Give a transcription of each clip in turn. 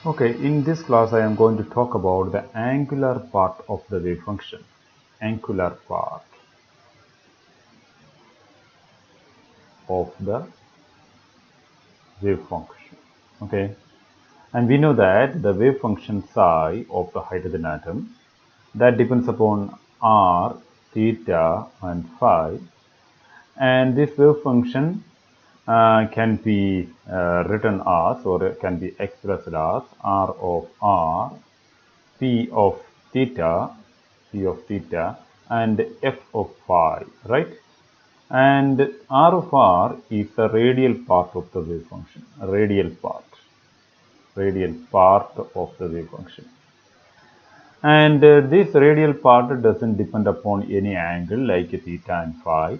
Okay, in this class I am going to talk about the angular part of the wave function. Angular part of the wave function. Okay, and we know that the wave function psi of the hydrogen atom that depends upon r, theta, and phi, and this wave function can be written as or can be expressed as r of r, p of theta, and f of phi, right? And r of r is the radial part of the wave function, radial part of the wave function. And this radial part doesn't depend upon any angle like theta and phi.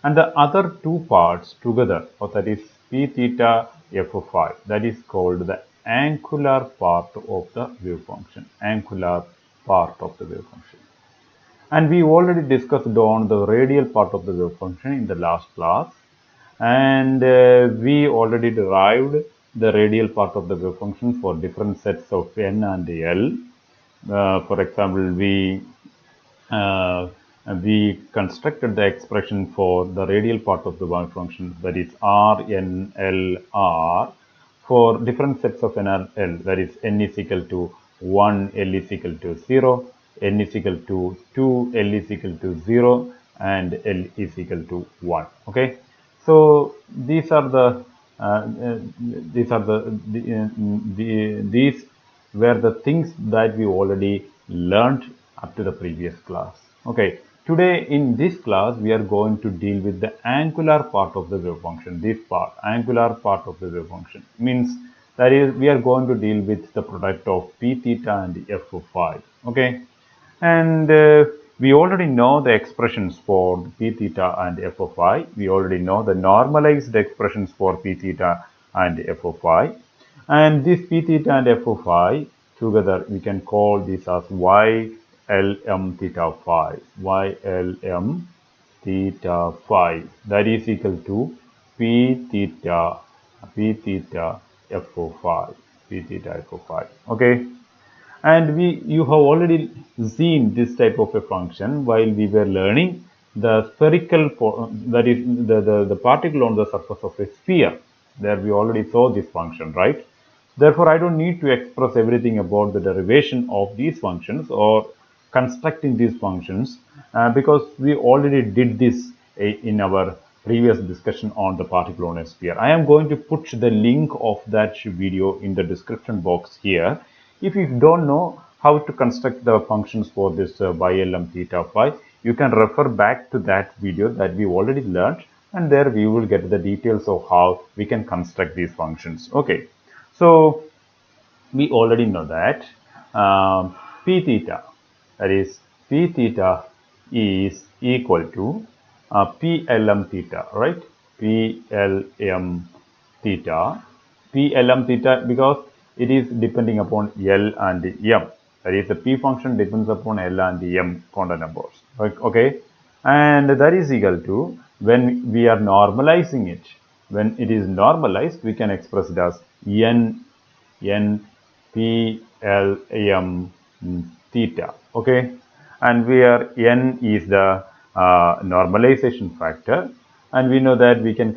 And the other two parts together, or that is p theta f of phi, that is called the angular part of the wave function. Angular part of the wave function. And we already discussed on the radial part of the wave function in the last class. And we already derived the radial part of the wave function for different sets of n and l. For example, uh, we constructed the expression for the radial part of the wave function, that is r, n, l, r, for different sets of n and l, that is n is equal to 1, l is equal to 0, n is equal to 2, l is equal to 0, and l is equal to 1. Okay, so these are the these were the things that we already learned up to the previous class. Okay, today in this class we are going to deal with the angular part of the wave function. This part, angular part of the wave function, means that is we are going to deal with the product of p theta and f of phi. Okay, and we already know the expressions for p theta and f of phi. We already know the normalized expressions for p theta and f of phi. And this p theta and f of phi together we can call this as ylm theta phi. ylm theta phi, that is equal to p theta f of phi. P theta f of phi. Okay, and you have already seen this type of a function while we were learning the spherical, that is the particle on the surface of a sphere. There we already saw this function, right? Therefore, I don't need to express everything about the derivation of these functions or constructing these functions because we already did this in our previous discussion on the particle on a sphere. I am going to put the link of that video in the description box here. If you don't know how to construct the functions for this ylm theta phi, you can refer back to that video that we already learned, and there we will get the details of how we can construct these functions. Okay, so we already know that p theta, that is p theta is equal to plm theta, right? plm theta, plm theta, because it is depending upon L and M. That is, the P function depends upon L and M quantum numbers. Okay, and that is equal to, when we are normalizing it, when it is normalized, we can express it as n p l m theta. Okay, and where n is the normalization factor, and we know that we can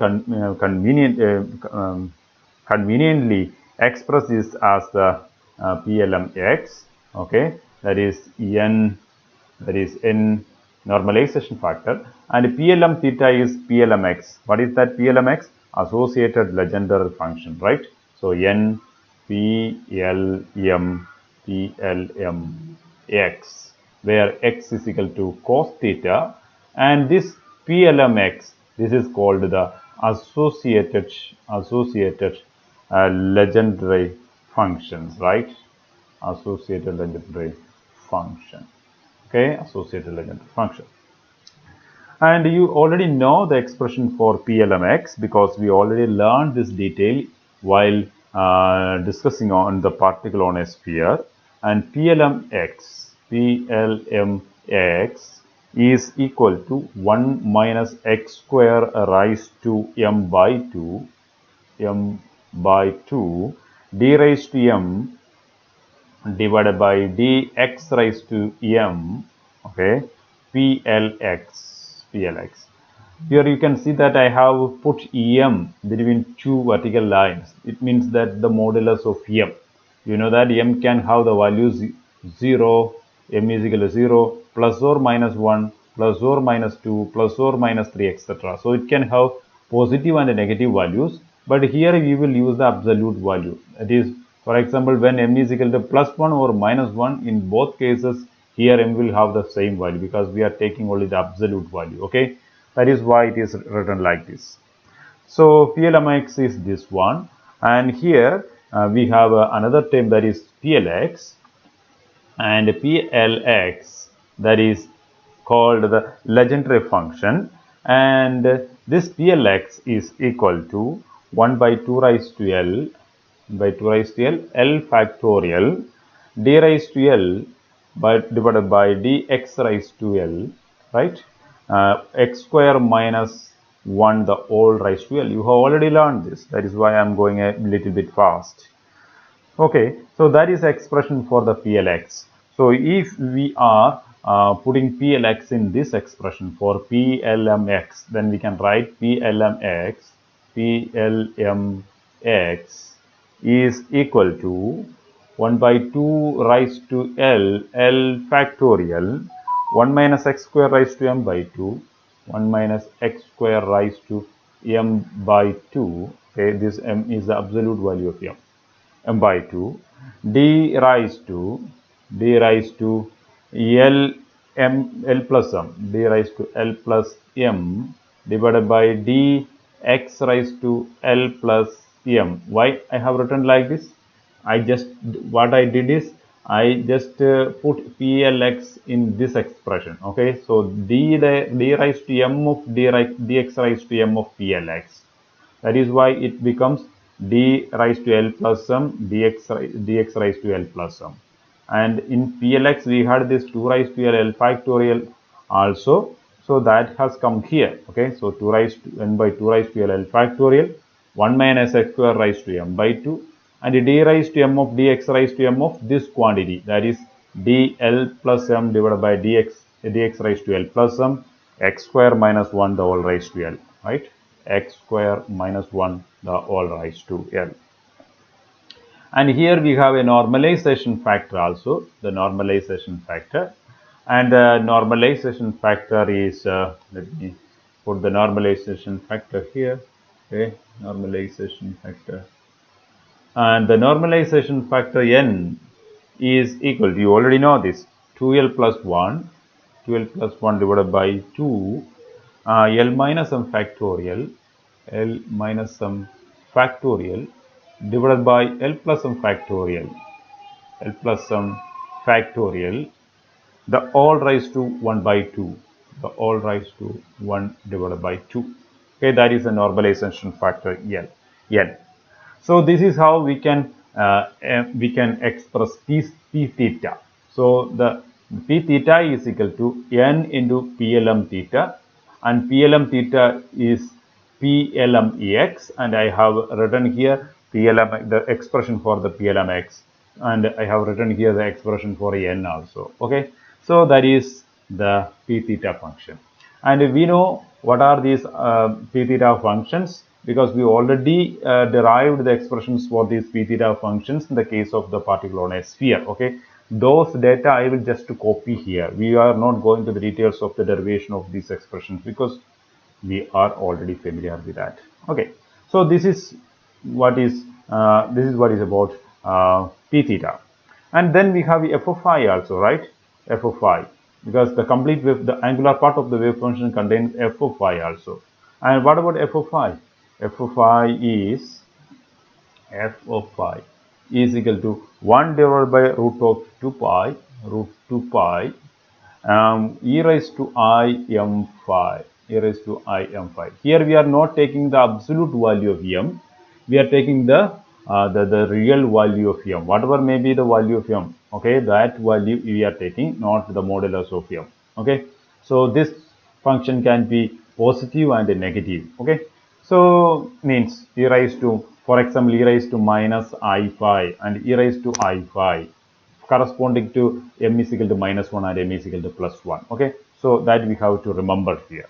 conveniently express this as the plmx. Okay, that is n normalization factor, and plm theta is plmx. What is that plmx? Associated Legendre function, right? So n plm x, where x is equal to cos theta, and this plmx, this is called the associated Legendre functions, right? Associated Legendre function. Okay, associated Legendre function. And you already know the expression for plmx because we already learned this detail while discussing on the particle on a sphere. And plmx is equal to 1 minus x square raised to m by 2, d raised to m divided by dx raised to m, okay, plx. Here you can see that I have put em between two vertical lines. It means that the modulus of m. You know that m can have the values 0, m is equal to 0, plus or minus 1, plus or minus 2, plus or minus 3, etc. So it can have positive and negative values, but here we will use the absolute value. That is, for example, when m is equal to plus 1 or minus 1, in both cases, here m will have the same value because we are taking only the absolute value, okay? That is why it is written like this. So PLMX is this one, and here we have another term that is PLX, and PLX, that is called the legendary function, and this PLX is equal to 1 by 2 raised to L L factorial d raised to L divided by dx raised to L, right? X square minus 1 the whole raised to L. You have already learned this. That is why I am going a little bit fast. Okay, so that is expression for the PLX. So if we are putting PLX in this expression for PLMX, then we can write PLMX is equal to 1 by 2 raised to L factorial 1 minus x square raised to m by 2, 1 minus x square raised to m by 2. Okay, this m is the absolute value of m by 2, d raised to L plus m divided by d x raised to L plus m. Why I have written like this? What I did is I just put PLX in this expression. Okay, so d raised to m of dx raised to m of PLX. That is why it becomes d raised to L plus m dx raised to L plus m. And in PLX we had this 2 raised to L factorial also. So that has come here. Okay, so 2 raised to n by 2 raised to L factorial 1 minus x square raised to m by 2, and d raised to m of dx raised to m of this quantity, that is dl plus m divided by dx raised to L plus m, x square minus 1 the whole raised to L, right? X square minus 1 the whole raised to L. And here we have a normalization factor also, the normalization factor. And the normalization factor is, let me put the normalization factor here. Okay, normalization factor. And the normalization factor n is equal to, you already know this, 2L plus 1 divided by 2 L minus some factorial divided by L plus some factorial the all raised to 1 by 2, the all raised to 1 divided by 2. Okay, that is the normalization factor N. So this is how we can express P theta. So the P theta is equal to N into PLM theta, and PLM theta is PLMEX, and I have written here PLM, the expression for the PLMX, and I have written here the expression for N also. Okay, so that is the P theta function, and we know what are these P theta functions, because we already derived the expressions for these P theta functions in the case of the particle on a sphere. Okay, those data I will just copy here. We are not going to the details of the derivation of these expressions because we are already familiar with that. Okay, so this is what is about P theta. And then we have f of I also, right? F of I, because the complete wave, the angular part of the wave function contains f of I also. And what about f of I? F of I is equal to 1 divided by root of 2 pi e raised to I m phi. Here we are not taking the absolute value of m, we are taking the real value of m, whatever may be the value of m. Okay, that value we are taking, not the modulus of m. Okay, so this function can be positive and negative. Okay, so means e raised to For example, e raised to minus I5 and e raised to I5 corresponding to m is equal to minus 1 and m is equal to plus 1. Okay, so that we have to remember here.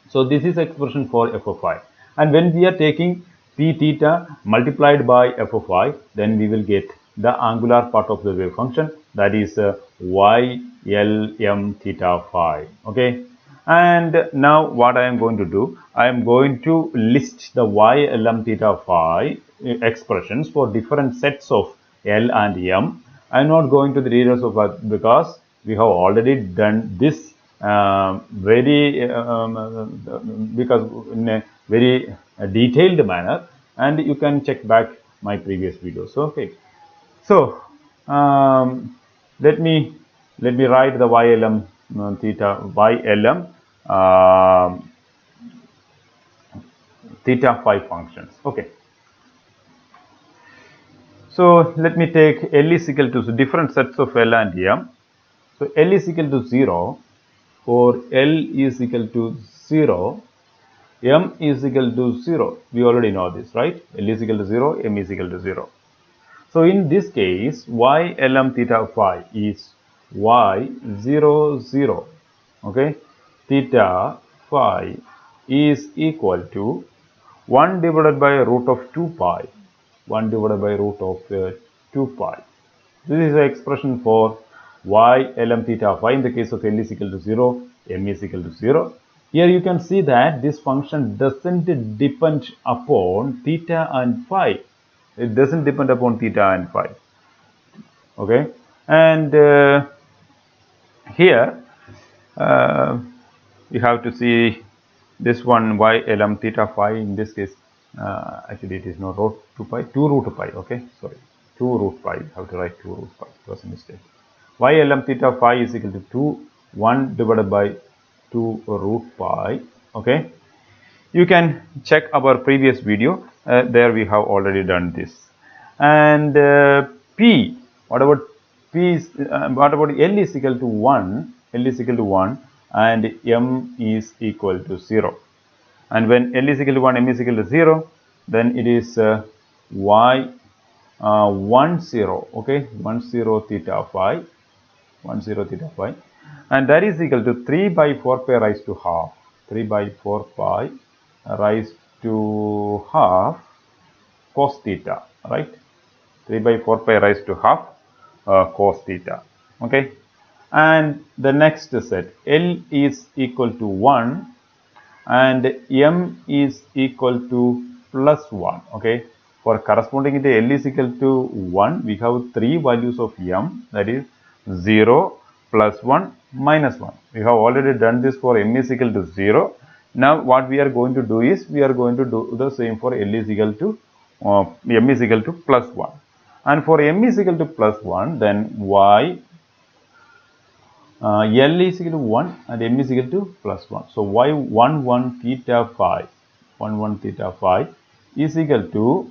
So this is expression for f of I. And when we are taking p theta multiplied by f of I, then we will get the angular part of the wave function, that is y l m theta phi. Okay. And now what I am going to do, I am going to list the y l m theta phi expressions for different sets of l and m. I am not going to the details of that because we have already done this because in a very detailed manner, and you can check back my previous videos. Okay, so let me write the ylm theta ylm theta phi functions. Okay, so let me take L is equal to different sets of L and M. So L is equal to 0. For L is equal to 0, M is equal to 0. We already know this, right? L is equal to 0, M is equal to 0. So in this case, y lm theta phi is y 0 0. Okay, theta phi is equal to 1 divided by root of 2 pi. 1 divided by root of 2 pi. This is the expression for y lm theta phi in the case of L is equal to 0, M is equal to 0. Here you can see that this function doesn't depend upon theta and phi. It doesn't depend upon theta and phi. Okay, and here you have to see this one y lm theta phi. In this case, actually it is not root 2 pi, 2 root pi. Okay, sorry, 2 root pi. You have to write 2 root pi. It was a mistake. Y lm theta phi is equal to 2 1 divided by 2 root pi. Okay, you can check our previous video. There we have already done this. And p, what about p is what about L is equal to 1, L is equal to 1 and m is equal to 0. And when L is equal to 1, m is equal to 0, then it is y 1 0. Okay, 1 0 theta phi, 1 0 theta phi, and that is equal to 3 by 4 pi raised to half, 3 by 4 pi raised to half cos theta, right? 3 by 4 pi raised to half cos theta. Okay, and the next set, L is equal to 1 and m is equal to plus 1. Okay, for corresponding to L is equal to 1, we have 3 values of m, that is 0, plus 1, minus 1. We have already done this for m is equal to 0. Now what we are going to do is, we are going to do the same for L is equal to m is equal to plus 1. And for m is equal to plus 1, then y L is equal to 1 and m is equal to plus 1. So y 1 1 theta phi, 1 1 theta phi is equal to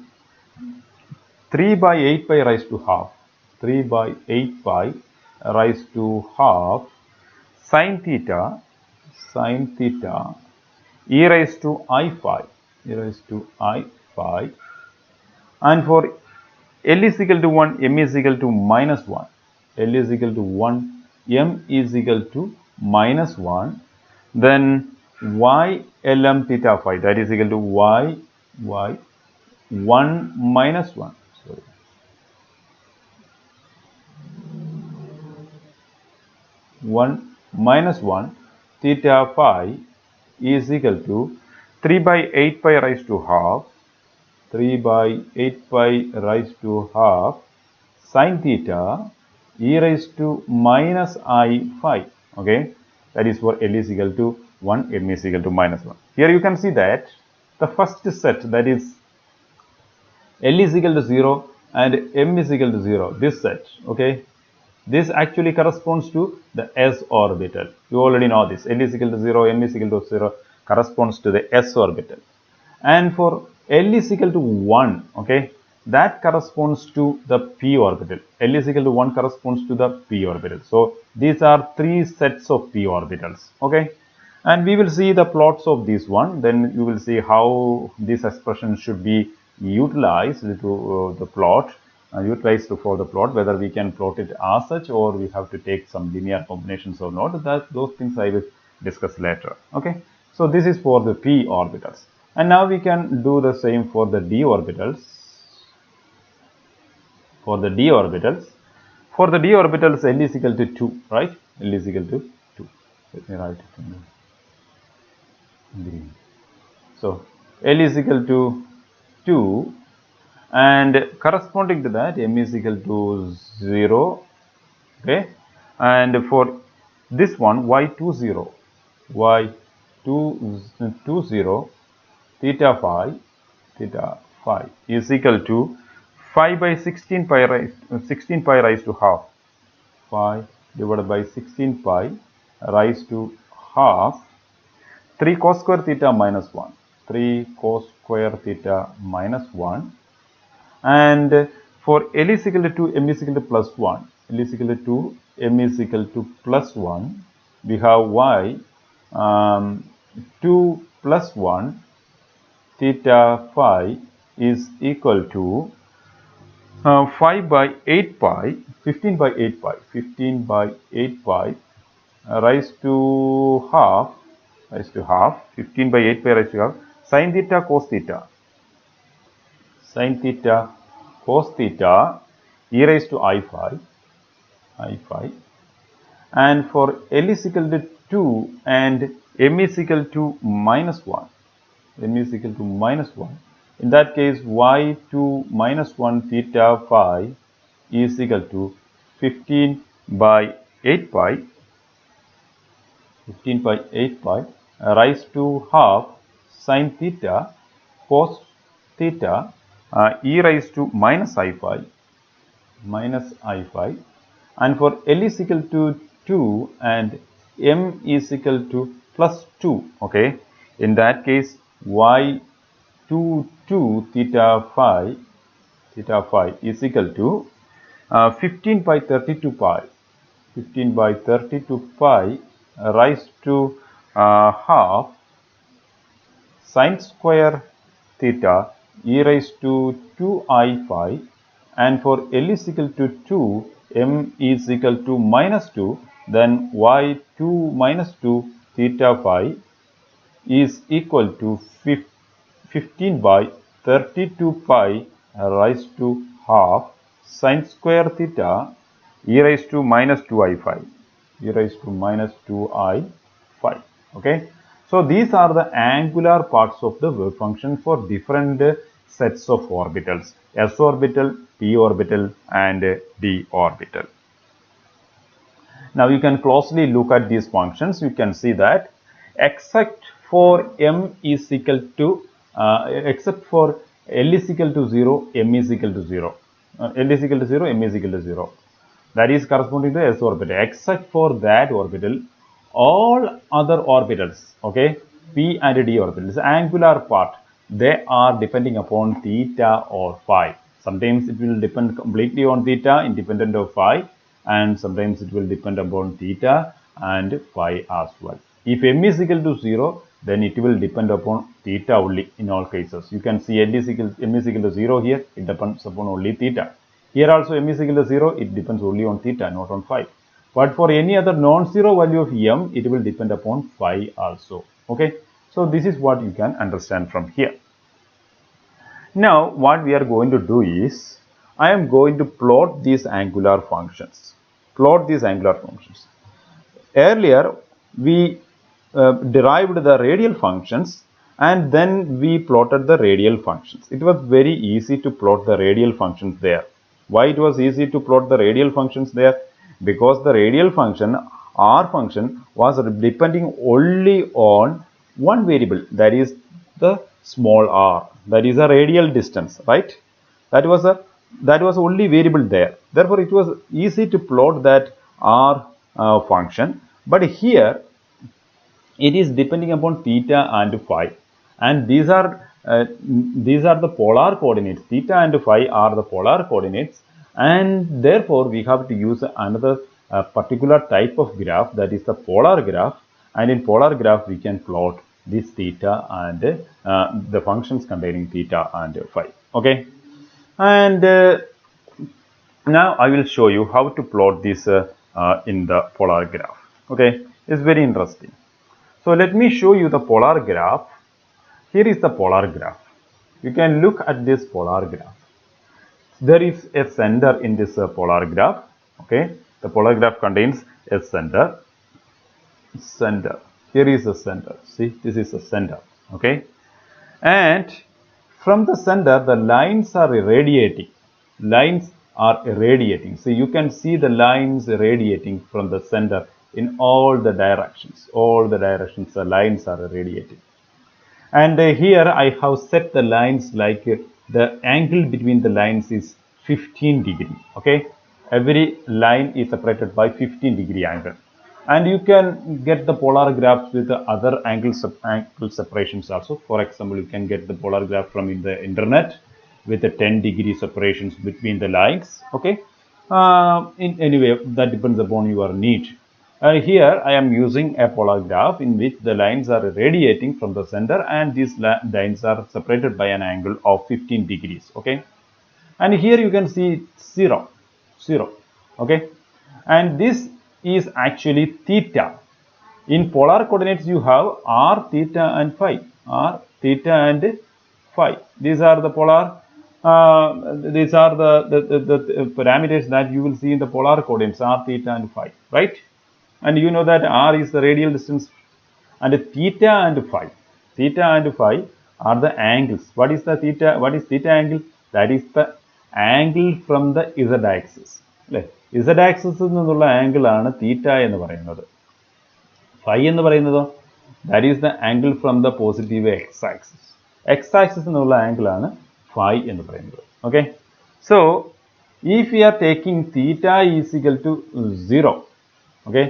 3 by 8 pi raised to half, 3 by 8 pi raised to half sin theta e raised to I phi, e raised to I phi. And for L is equal to 1, m is equal to minus 1, L is equal to 1, m is equal to minus 1, then y lm theta phi, that is equal to y 1 minus 1, sorry, 1 minus 1 theta phi is equal to 3 by 8 pi raised to half, 3 by 8 pi raised to half sin theta e raised to minus I phi. Okay, that is for L is equal to 1, m is equal to minus 1. Here you can see that the first set, that is L is equal to 0 and m is equal to 0, this set, okay, this actually corresponds to the s orbital. You already know this. L is equal to 0, m is equal to 0 corresponds to the s orbital. And for L is equal to 1, okay, that corresponds to the p orbital. L is equal to 1 corresponds to the p orbital. So these are 3 sets of p orbitals. Okay, and we will see the plots of this one. Then you will see how this expression should be utilized to the plot, utilized for the plot, whether we can plot it as such or we have to take some linear combinations or not, those things I will discuss later. Okay, so this is for the p orbitals, and now we can do the same for the d orbitals. For the d orbitals, L is equal to 2, right? L is equal to 2. Let me write it in green. So L is equal to 2, and corresponding to that m is equal to 0. Okay, and for this one y20 theta phi is equal to 5 by 16 pi raised to half, 5 divided by 16 pi raised to half, 3 cos square theta minus 1, 3 cos square theta minus 1. And for L is equal to 2, m is equal to plus 1, L is equal to 2, m is equal to plus 1, we have y 2 plus 1 theta phi is equal to 5 by 8 pi, 15 by 8 pi, 15 by 8 pi raised to half, 15 by 8 pi raised to half, sin theta cos theta, cos theta e raised to I phi, and for L is equal to 2 and m is equal to minus 1, in that case y2 minus 1 theta phi is equal to 15 by 8 pi, raised to half sin theta cos theta e raised to minus I phi, and for L is equal to 2 and m is equal to plus 2. Okay, in that case y22 theta phi is equal to 15 by 32 pi, raised to half sin square theta e raised to 2I phi, and for L is equal to 2, m is equal to minus 2, then y2 minus 2 theta phi is equal to 15 by 32 pi raised to half sin square theta e raised to minus 2I phi, okay. So these are the angular parts of the wave function for different sets of orbitals, s orbital, p orbital and d orbital. Now you can closely look at these functions. You can see that except for m is equal to except for L is equal to 0, m is equal to 0. L is equal to 0, m is equal to 0. That is corresponding to s orbital. Except for that orbital, all other orbitals, okay, p and d orbitals, angular part, they are depending upon theta or phi. Sometimes it will depend completely on theta independent of phi, and sometimes it will depend upon theta and phi as well. If m is equal to 0, then it will depend upon theta only in all cases. You can see m is equal to 0 here, it depends upon only theta. Here also m is equal to 0, it depends only on theta, not on phi. But for any other non-zero value of m, it will depend upon phi also. Okay, so this is what you can understand from here. Now what we are going to do is, I am going to plot these angular functions. Earlier we derived the radial functions and then we plotted the radial functions. It was very easy to plot the radial functions there. Why it was easy to plot the radial functions there? Because the radial function, r function, was depending only on one variable, that is the small r, that is a radial distance, right? That was only variable there. Therefore it was easy to plot that r function. But here it is depending upon theta and phi, and these are the polar coordinates. Theta and phi are the polar coordinates, and therefore we have to use another particular type of graph, that is the polar graph. And in polar graph we can plot this theta and the functions containing theta and phi. Okay, and now I will show you how to plot this in the polar graph. Okay, it's very interesting. So let me show you the polar graph. Here is the polar graph. You can look at this polar graph. There is a center in this polar graph. Okay, the polar graph contains a center. Here is the center. See, this is the center. Okay, and from the center, the lines are radiating. So you can see the lines radiating from the center in all the directions. The lines are radiating. And here I have set the lines like the angle between the lines is 15 degree. Okay, every line is separated by 15 degree angle. And you can get the polar graphs with the other angle separations also. For example, you can get the polar graph from in the internet with the 10 degree separations between the lines. Okay, anyway, that depends upon your need. Here I am using a polar graph in which the lines are radiating from the center, and these lines are separated by an angle of 15 degrees. Okay, and here you can see 0. Okay, and this is actually theta. In polar coordinates you have r, theta and phi. These are the polar these are the parameters that you will see in the polar coordinates, r, theta and phi, right? And you know that r is the radial distance, and theta and phi are the angles. What is theta angle? That is the angle from the z axis. Z axis നിന്നുള്ള angle ആണ് തീറ്റ എന്ന് പറയുന്നത്. Phi എന്ന് പറയുന്നതോ, that is the angle from the positive x axis. X axis എന്നുള്ള angle ആണ് phi എന്ന് പറയുന്നത്. Okay, so if we are taking theta is equal to 0, okay,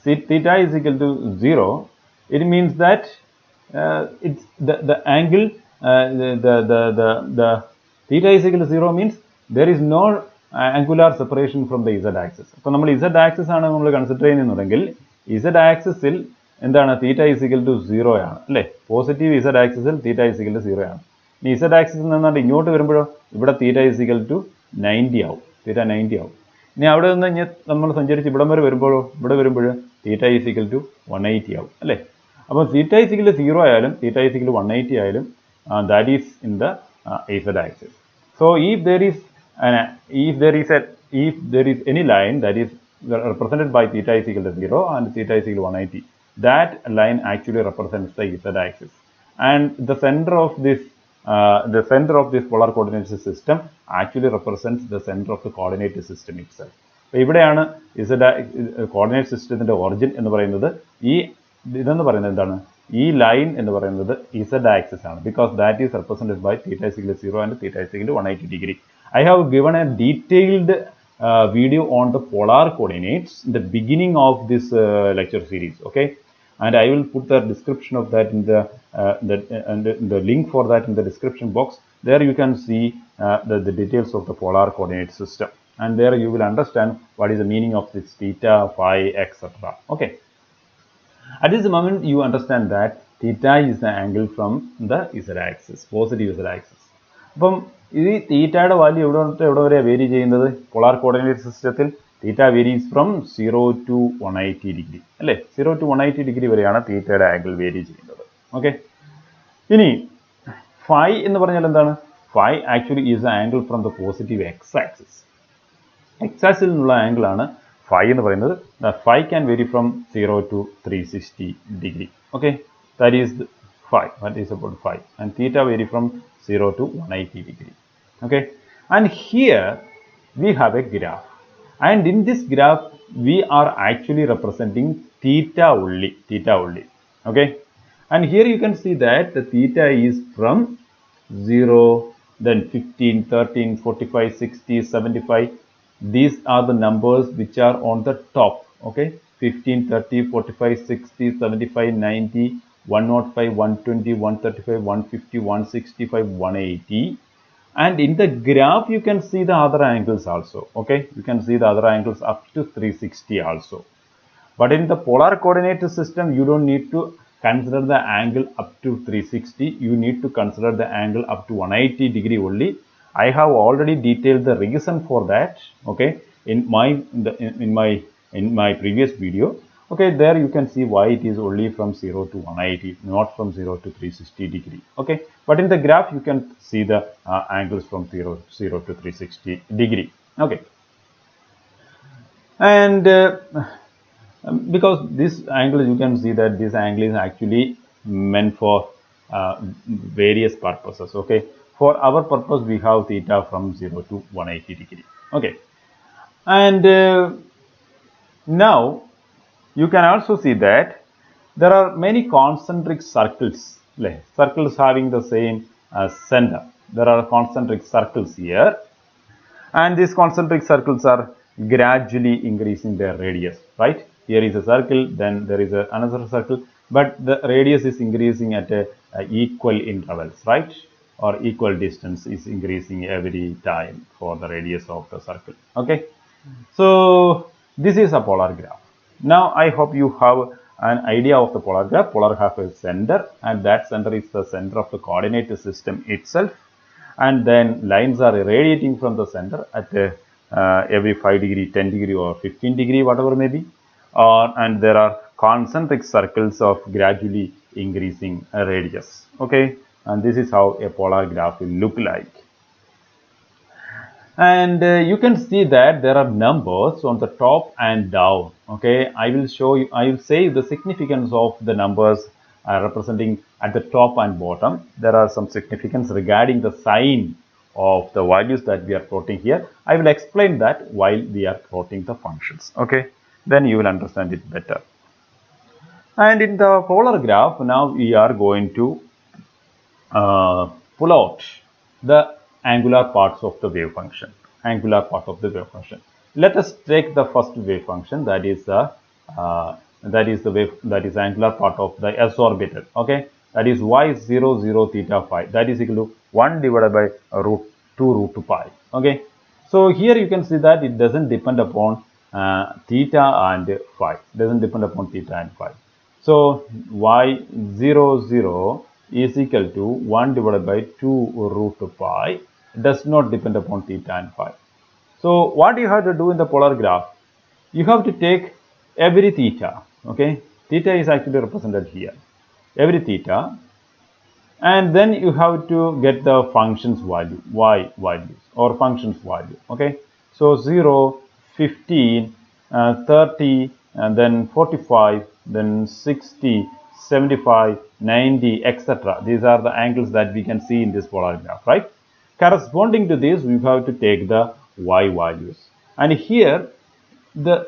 see theta is equal to 0, it means that it's the angle the theta is equal to 0 means there is no angular separation from the z axis. അപ്പോൾ നമ്മൾ z axis ആണ് നമ്മൾ consider ചെയ്യുന്നതെങ്കിൽ z axis ൽ എന്താണ് theta is equal to 0 ആണ് അല്ലേ? Positive z axis ൽ theta is equal to 0 ആണ്. ഇനി z axis നിന്നാണ്ട് ഇങ്ങോട്ട് വരുമ്പോഴോ ഇവിടെ theta is equal to 90 ആവും. theta 90 ആവും. ഇനി അവിടെ നിന്ന് നമ്മൾ സഞ്ചരിച്ച് ഇവിടം വരെ വരുമ്പോഴോ ഇവിടെ വരുമ്പോൾ theta is equal to 180 ആവും അല്ലേ? അപ്പോൾ theta is equal to 0 ആയാലും theta is equal to 180 ആയാലും that is in the z axis. So if there is any line that is represented by theta is equal to 0 and theta is equal to 180, that line actually represents the z axis, and the center of this polar coordinate system actually represents the center of the coordinate system itself. അപ്പോൾ ഇവിടെയാണ് coordinate സിസ്റ്റത്തിന്റെ origin എന്ന് പറയുന്നത്. ഇതെന്ന് പറയുന്നത് എന്താണ്? ഈ line എന്ന് പറയുന്നത് z axis ആണ്, because that is represented by theta is equal to 0 and theta is equal to 180 degree. I have given a detailed video on the polar coordinates in the beginning of this lecture series. Okay, and I will put the description of that in the link for that in the description box. There you can see the details of the polar coordinate system, and there you will understand what is the meaning of this theta, phi, etc. Okay, at this moment you understand that theta is the angle from the z axis, positive z axis. അപ്പം ഈ തീറ്റയുടെ value എവിടെ വരെയാണ് vary ചെയ്യുന്നത്? Polar coordinate സിസ്റ്റത്തിൽ theta varies from 0 to 180 degree അല്ലേ? 0 to 180 degree വരെയാണ് തീറ്റയുടെ ആംഗിൾ വേരി ചെയ്യുന്നത്. ഓക്കെ, ഇനി phi എന്ന് പറഞ്ഞാൽ എന്താണ്? Phi actually is the angle from the positive X axis. X ആക്സിൽ നിന്നുള്ള ആംഗിൾ ആണ് phi എന്ന് പറയുന്നത്. Phi can vary from 0 to 360 degree. Okay, that is phi. That is about phi, and theta vary from 0 to 180 degree. Okay, and here we have a graph, and in this graph we are actually representing theta only. Okay, and here you can see that the theta is from 0, then 15, 13, 45, 60, 75. These are the numbers which are on the top. Okay, 15, 30, 45, 60, 75, 90, 105, 120, 135, 150, 165, 180. And in the graph you can see the other angles also. Okay, you can see the other angles up to 360 also. But in the polar coordinate system you don't need to consider the angle up to 360, you need to consider the angle up to 180 degree only. I have already detailed the reason for that, okay, in my previous video. Okay, there you can see why it is only from 0 to 180, not from 0 to 360 degree. Okay, but in the graph you can see the angles from 0 to 360 degree. Okay, and because this angle, you can see that this angle is actually meant for various purposes. Okay, for our purpose we have theta from 0 to 180 degree. Okay, and now you can also see that there are many concentric circles, like circles having the same center. There are concentric circles here, and these concentric circles are gradually increasing their radius, right? Here is a circle, then there is another circle, but the radius is increasing at equal intervals, right? Or equal distance is increasing every time for the radius of the circle. Okay, so this is a polar graph. Now I hope you have an idea of the polar graph. Polar graph is center, and that center is the center of the coordinate system itself, and then lines are radiating from the center at every 5 degree, 10 degree or 15 degree, whatever may be, and there are concentric circles of gradually increasing radius. Okay, and this is how a polar graph will look like. And you can see that there are numbers on the top and down. Okay, I will say the significance of the numbers representing at the top and bottom. There are some significance regarding the sign of the values that we are plotting here. I will explain that while we are plotting the functions. Okay, then you will understand it better. And in the polar graph, now we are going to pull out the angular parts of the wave function. Angular part of the wave function. Let us take the first wave function, that is angular part of the s orbital. Okay, that is y0 0 theta phi. That is equal to 1 divided by root pi. Okay, so here you can see that it doesn't depend upon theta and phi. Doesn't depend upon theta and phi. So y0 0 is equal to 1 divided by 2 root pi. Does not depend upon theta and phi. So what you have to do in the polar graph, you have to take every theta. Okay, theta is actually represented here, every theta, and then you have to get the functions value, y values or functions value. Okay, so 0, 15, 30, and then 45, then 60, 75, 90, etc. These are the angles that we can see in this polar graph, right? Corresponding to this, we have to take the y values, and here the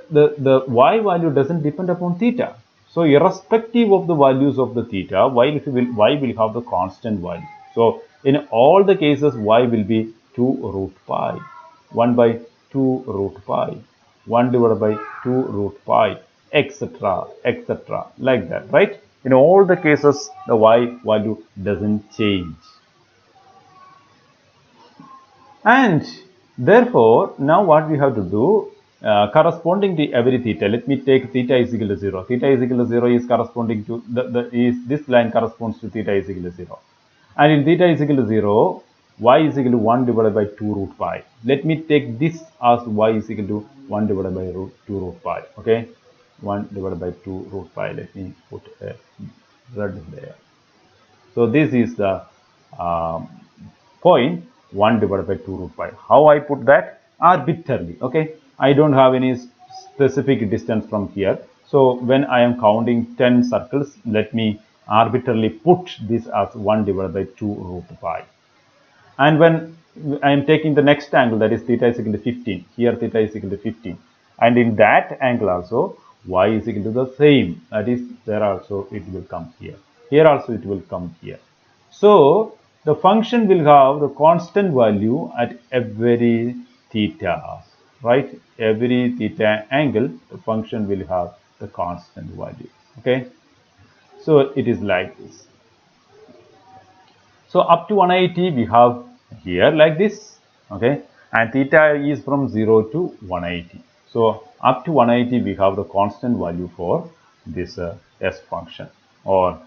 y value doesn't depend upon theta. So irrespective of the values of the theta, y will have the constant value. So in all the cases, y will be 2 root pi, 1 by 2 root pi, 1 divided by 2 root pi, etc., etc., like that, right? In all the cases, the y value doesn't change. And therefore, now what we have to do, corresponding to every theta, let me take theta is equal to 0. Theta is equal to 0 is corresponding to this line corresponds to theta is equal to 0. And in theta is equal to 0, y is equal to 1 divided by 2 root pi. Let me take this as y is equal to 1 divided by 2 root pi. Okay, 1 divided by 2 root pi. Let me put a red there. So this is the point 1 divided by 2 root pi. How I put that? Arbitrarily. Okay, I don't have any specific distance from here. So when I am counting 10 circles, let me arbitrarily put this as 1 divided by 2 root pi. And when I am taking the next angle, that is theta is equal to 15. Here theta is equal to 15. And in that angle also, y is equal to the same. That is, there also it will come here. Here also it will come here. So the function will have the constant value at every theta, right? Every theta angle, the function will have the constant value. Okay, so it is like this. So up to 180 we have here like this. Okay, and theta is from 0 to 180. So up to 180 we have the constant value for this s function or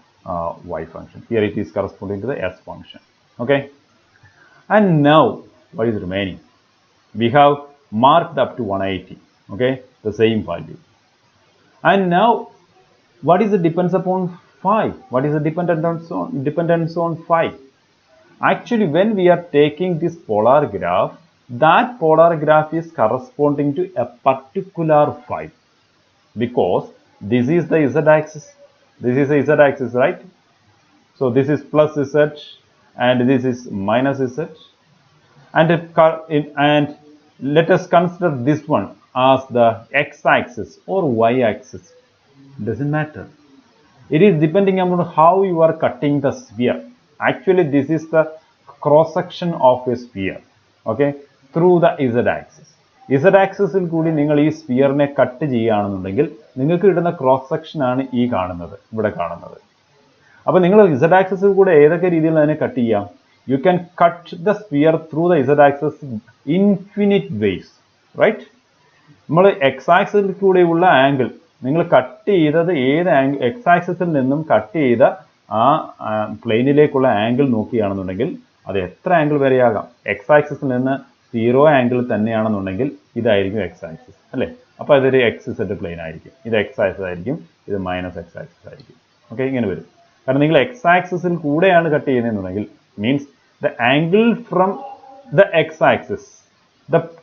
y function. Here it is corresponding to the s function. Okay. And now what is remaining? We have marked up to 180. Okay, the same value. And now what is the depends upon phi? What is the dependence on phi? Actually, when we are taking this polar graph, that polar graph is corresponding to a particular phi, because this is the z-axis. This is the z-axis, right? So this is plus z and this is minus z. And let us consider this one as the x-axis or y-axis. Doesn't matter. It is depending on how you are cutting the sphere. Actually, this is the cross-section of a sphere, okay, through the z-axis. Z-axis-il കൂടി നിങ്ങൾ ഈ സ്ഫിയറിനെ cut ചെയ്യുകയാണെന്നുണ്ടെങ്കിൽ നിങ്ങൾക്ക് കിട്ടുന്ന cross section ആണ് ഈ കാണുന്നത്, ഇവിടെ കാണുന്നത്. അപ്പോൾ നിങ്ങൾ z-axis-ൽ കൂടെ ഏതൊക്കെ രീതിയിൽ അതിനെ കട്ട് ചെയ്യാം? You can cut the sphere through the z-axis infinite ways, right? നമ്മൾ x-axis-ൽ കൂടെയുള്ള ആംഗിൾ നിങ്ങൾ കട്ട് ചെയ്തത് ഏത് ആംഗിൾ, x-axis-ൽ നിന്നും കട്ട് ചെയ്ത ആ പ്ലെയിനിലേക്കുള്ള ആംഗിൾ നോക്കുകയാണെന്നുണ്ടെങ്കിൽ അത് എത്ര ആംഗിൾ വരെയാകാം. x-axis-ൽ നിന്ന് 0 ആംഗിൾ തന്നെയാണെന്നുണ്ടെങ്കിൽ ഇതായിരിക്കും x-axis, അല്ലേ? അപ്പോൾ അതൊരു xz പ്ലെയിൻ ആയിരിക്കും. ഇത് x-axis ആയിരിക്കും, ഇത് മൈനസ് x-axis ആയിരിക്കും. ഓക്കെ, ഇങ്ങനെ വരും. കാരണം നിങ്ങൾ x-axis-ൽ കൂടെയാണ് cut ചെയ്യുന്നതെന്നുണ്ടെങ്കിൽ means the angle from the x-axis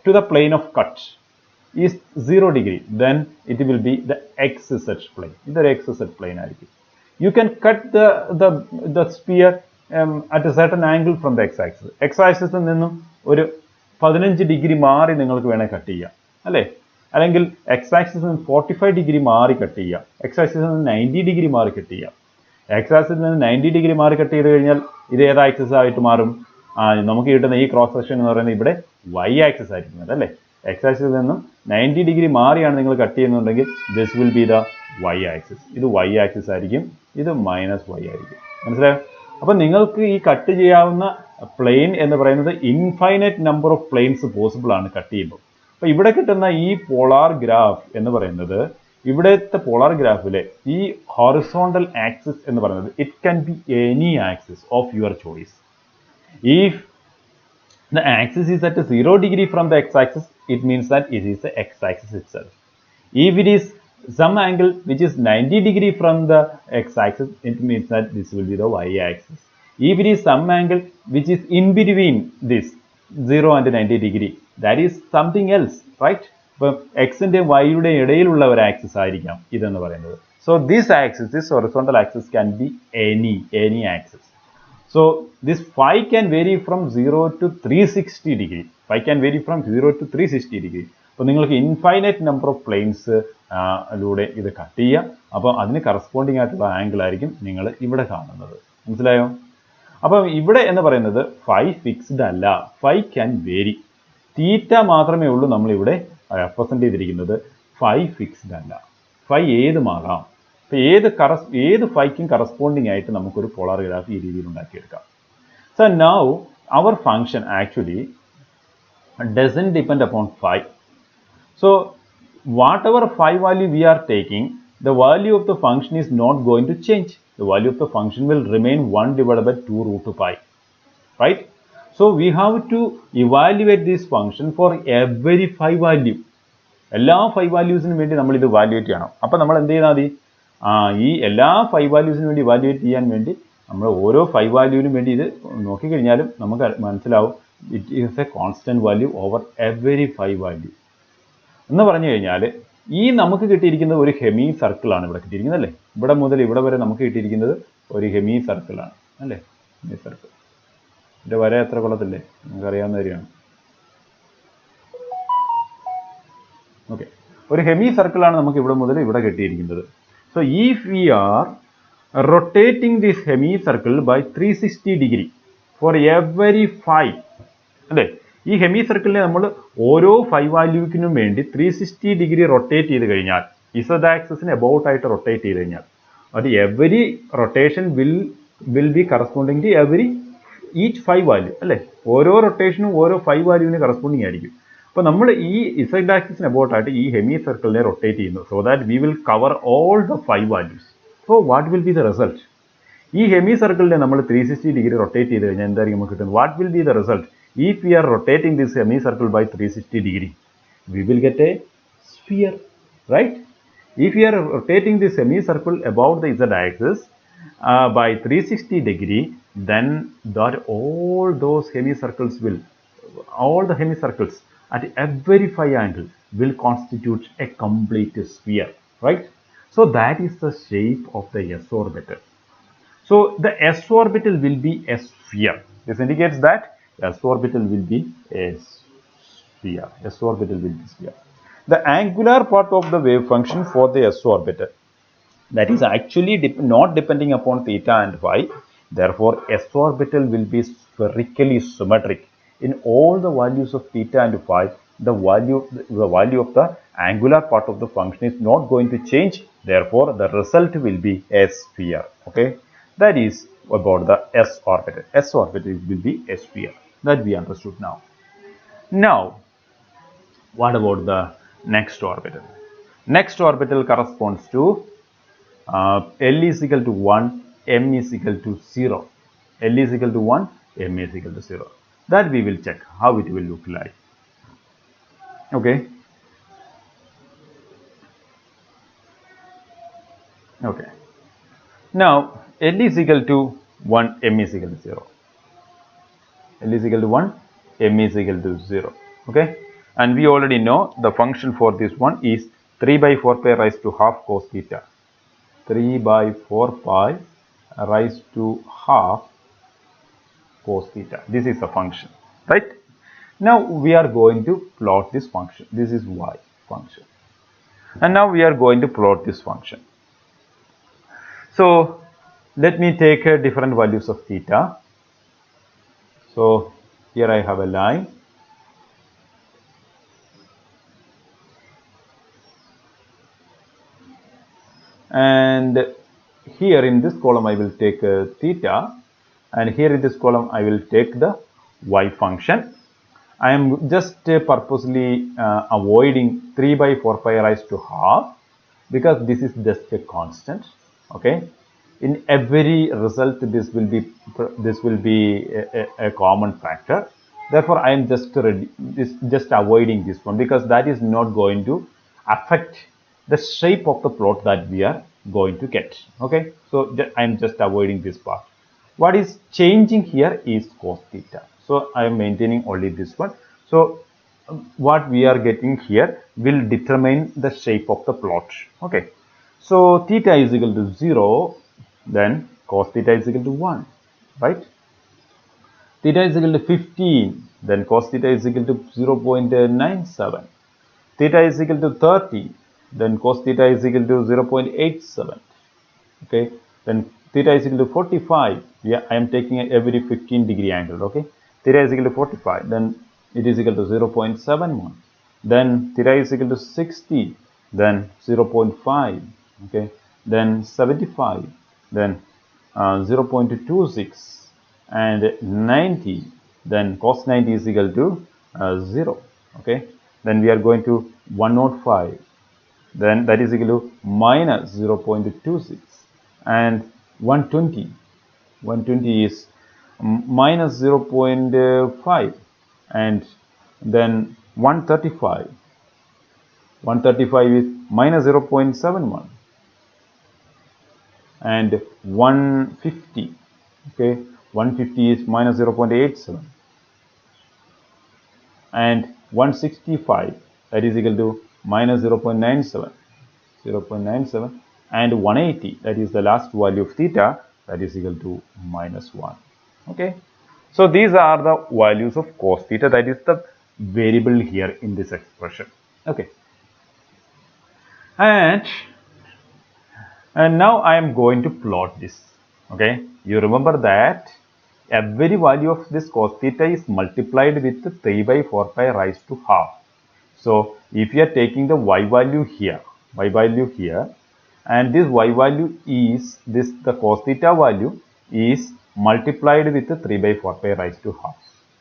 to the plane of cut is 0 degree, then it will be the xz plane. ഇതൊരു xz plane ആയിരിക്കും. You can cut the sphere at a certain angle from the x-axis. x-axis-ൽ നിന്നും ഒരു 15 degree മാറി നിങ്ങൾക്ക് വേണേൽ cut ചെയ്യാം, അല്ലേ? അല്ലെങ്കിൽ x-axis-ൽ നിന്ന് 45 ഡിഗ്രി മാറി കട്ട് ചെയ്യാം, x-axis-ൽ നിന്ന് 90 ഡിഗ്രി മാറി കട്ട് ചെയ്യാം. x-axis-ൽ നിന്ന് 90 ഡിഗ്രി മാറി കട്ട് ചെയ്ത് കഴിഞ്ഞാൽ ഇത് ഏത് ആക്സിസ് ആയിട്ട് മാറും? നമുക്ക് കിട്ടുന്ന ഈ ക്രോസ് സെക്ഷൻ എന്ന് പറയുന്നത് ഇവിടെ y ആക്സിസ് ആയിരിക്കും, അല്ലേ? x-axis-ൽ നിന്നും 90 ഡിഗ്രി മാറിയാണ് നിങ്ങൾ കട്ട് ചെയ്യുന്നുണ്ടെങ്കിൽ this will be the y axis. ഇത് y ആക്സിസ് ആയിരിക്കും, ഇത് മൈനസ് y ആയിരിക്കും. മനസ്സിലായോ? അപ്പം നിങ്ങൾക്ക് ഈ കട്ട് ചെയ്യാവുന്ന പ്ലെയിൻ എന്ന് പറയുന്നത് infinite number of planes possible ആണ് കട്ട് ചെയ്യുമ്പോൾ. അപ്പോൾ ഇവിടെ കിട്ടുന്ന ഈ പോളാർ ഗ്രാഫ് എന്ന് പറയുന്നത്, ഇവിടുത്തെ പോളാർ ഗ്രാഫിലെ ഈ ഹൊറിസോണ്ടൽ ആക്സിസ് എന്ന് പറയുന്നത് it can be any axis of your choice. If the axis is at 0 degree from the x-axis, it means that it is the x-axis itself. If it is some angle which is 90 degree from the x-axis, it means that this will be the y-axis. If it is some angle which is in between this 0 and 90 degree, that is something else, right? But x-ന്റെ y-യുടെ ഇടയിലുള്ള ഒരു axis ആയിരിക്കാം ഇതെന്ന് പറയുന്നത്. So this axis, this horizontal axis can be any axis. So this phi can vary from 0 to 360 degree. Phi can vary from 0 to 360 degree. അപ്പോൾ നിങ്ങൾക്ക് infinite number of planes ലൂടെ ഇത് cut ചെയ്യാം. അപ്പോൾ അതിന് കറസ്പോണ്ടിങ് ആയിട്ടുള്ള ആംഗിൾ ആയിരിക്കും നിങ്ങൾ ഇവിടെ കാണുന്നത്. മനസ്സിലായോ? അപ്പം ഇവിടെ എന്ന് പറയുന്നത് phi ഫിക്സ്ഡ് അല്ല, phi can vary. തീറ്റ മാത്രമേ ഉള്ളൂ നമ്മളിവിടെ റെപ്രസെൻ്റ് ചെയ്തിരിക്കുന്നത്. phi ഫിക്സ്ഡ് അല്ല, phi ഏതുമാകാം. അപ്പോൾ ഏത് ഫൈക്കും കറസ്പോണ്ടിങ് ആയിട്ട് നമുക്കൊരു പോളാർ ഗ്രാഫ് ഈ രീതിയിൽ ഉണ്ടാക്കിയെടുക്കാം. So now our function actually doesn't depend upon phi. So whatever phi value we are taking, the value of the function is not going to change. The value of the function will remain 1 divided by 2 root pi, right? So we have to evaluate this function for every phi value. എല്ലാ phi valuesനും വേണ്ടി നമ്മൾ ഇത് evaluate ചെയ്യണം. അപ്പോൾ നമ്മൾ എന്ത് ചെയ്താൽ മതി? ഈ എല്ലാ phi valuesനും വേണ്ടി ഇവാലുവേറ്റ് ചെയ്യാൻ വേണ്ടി നമ്മൾ ഓരോ phi valueനും വേണ്ടി ഇത് നോക്കിക്കഴിഞ്ഞാലും നമുക്ക് മനസ്സിലാവും it is A constant value over every phi value. എന്ന് പറഞ്ഞു കഴിഞ്ഞാൽ ഈ നമുക്ക് കിട്ടിയിരിക്കുന്നത് ഒരു ഹെമി സർക്കിളാണ് ഇവിടെ കിട്ടിയിരിക്കുന്നത്, അല്ലേ? ഇവിടെ മുതൽ ഇവിടെ വരെ നമുക്ക് കിട്ടിയിരിക്കുന്നത് ഒരു ഹെമി സർക്കിളാണ്, അല്ലേ? Hemi circle. ഇതിൻ്റെ വര എത്ര കൊള്ളത്തില്ലേ? നമുക്കറിയാവുന്ന കാര്യമാണ്. ഓക്കെ, ഒരു ഹെമി സർക്കിളാണ് നമുക്ക് ഇവിടെ മുതൽ ഇവിടെ കിട്ടിയിരിക്കുന്നത്. So if we are rotating this hemi circle by 360 degree for every phi, അല്ലേ? ഈ ഹെമി സർക്കിളിനെ നമ്മൾ ഓരോ phi വാല്യൂക്കിനും വേണ്ടി 360 ഡിഗ്രി റൊട്ടേറ്റ് ചെയ്ത് കഴിഞ്ഞാൽ, ഇസഡ് ആക്സിസിന് എബൌട്ട് ആയിട്ട് റൊട്ടേറ്റ് ചെയ്ത് കഴിഞ്ഞാൽ, അത് every rotation will be corresponding to each phi value, അല്ലേ? ഓരോ റൊട്ടേഷനും ഓരോ phi വാല്യൂവിന് കറസ്പോണ്ടിങ് ആയിരിക്കും. അപ്പോൾ നമ്മൾ ഈ ഇസഡ് ആക്സിസിന് എബൌട്ട് ആയിട്ട് ഈ ഹെമി സർക്കിളിനെ റൊട്ടേറ്റ് ചെയ്യുന്നു, so that we will cover all the phi values. So what will be the result? ഈ ഹെമിസർക്കിളിനെ നമ്മൾ 360 ഡിഗ്രി റൊട്ടേറ്റ് ചെയ്ത് കഴിഞ്ഞാൽ എന്തായിരിക്കും നമുക്ക് കിട്ടുന്നത്? What will be the result if we are rotating this hemicircle by 360 degree? We will get a sphere, right? If we are rotating this semicircle about the z-axis by 360 degree, then that all the hemicircles at every phi angle will constitute a complete sphere, right? So that is the shape of the s orbital. So the s orbital will be a sphere. This indicates that s orbital will be a sphere. S orbital will be sphere. The angular part of the wave function for the s orbital, that is actually not depending upon theta and phi. Therefore, s orbital will be spherically symmetric. In all the values of theta and phi, the value of the angular part of the function is not going to change. Therefore, the result will be a sphere. Okay, that is about the s orbital. S orbital will be a sphere. That we understood now. Now, what about the next orbital? Next orbital corresponds to L is equal to 1, M is equal to 0. L is equal to 1, M is equal to 0. That we will check how it will look like. Okay. Okay. Now, L is equal to 1, M is equal to 0. L is equal to 1, M is equal to 0. Okay. And we already know the function for this one is 3 by 4 pi raised to half cos theta. 3 by 4 pi raised to half cos theta. This is the function, right? Now we are going to plot this function. This is y function. And now we are going to plot this function. So let me take different values of theta. So here I have a line. And here in this column I will take theta, and here in this column I will take the y function. I am just purposely avoiding 3 by 4 pi raised to half because this is just a constant. Okay, in every result this will be a common factor. Therefore, I am just avoiding this one because that is not going to affect the shape of the plot that we are going to get. Okay, so I am just avoiding this part. What is changing here is cos theta. So I am maintaining only this one. So what we are getting here will determine the shape of the plot. Okay, so theta is equal to 0, then cos theta is equal to 1, right? Theta is equal to 15, then cos theta is equal to 0.97. Theta is equal to 30, then cos theta is equal to 0.87. Okay, then theta is equal to 45. Yeah, I am taking every 15 degree angle. Okay, theta is equal to 45, then it is equal to 0.71. Then theta is equal to 60, then 0.5. Okay, then 75, then 0.26, and 90. Then cos 90 is equal to 0. Okay, then we are going to 105. Then that is equal to minus 0.26, and 120. 120 is minus 0.5, and then 135. 135 is minus 0.71, and 150. Okay, 150 is minus 0.87, and 165, that is equal to minus 0.97, and 180, that is the last value of theta, that is equal to minus 1. Okay, so these are the values of cos theta, that is the variable here in this expression. Okay, and now I am going to plot this. Okay, you remember that every value of this cos theta is multiplied with 3 by 4 pi raised to half. So if you are taking the y value here, and this y value is the cos theta value is multiplied with 3 by 4 pi raised to half.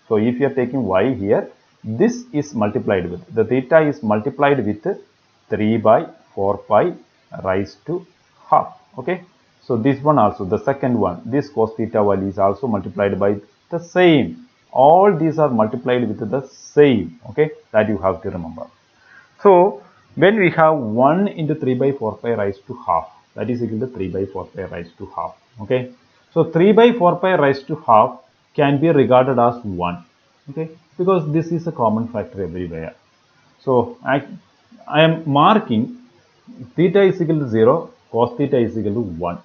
So if you are taking y here, this is multiplied with, the theta is multiplied with 3 by 4 pi raised to half. Okay, So this one also, the second one, this cos theta value is also multiplied by the same. All these are multiplied with the same. Okay, that you have to remember. So when we have 1 into 3 by 4 pi raised to half, that is equal to 3 by 4 pi raised to half. Okay, so 3 by 4 pi raised to half can be regarded as 1. Okay, because this is a common factor everywhere. So I am marking theta is equal to 0, cos theta is equal to 1.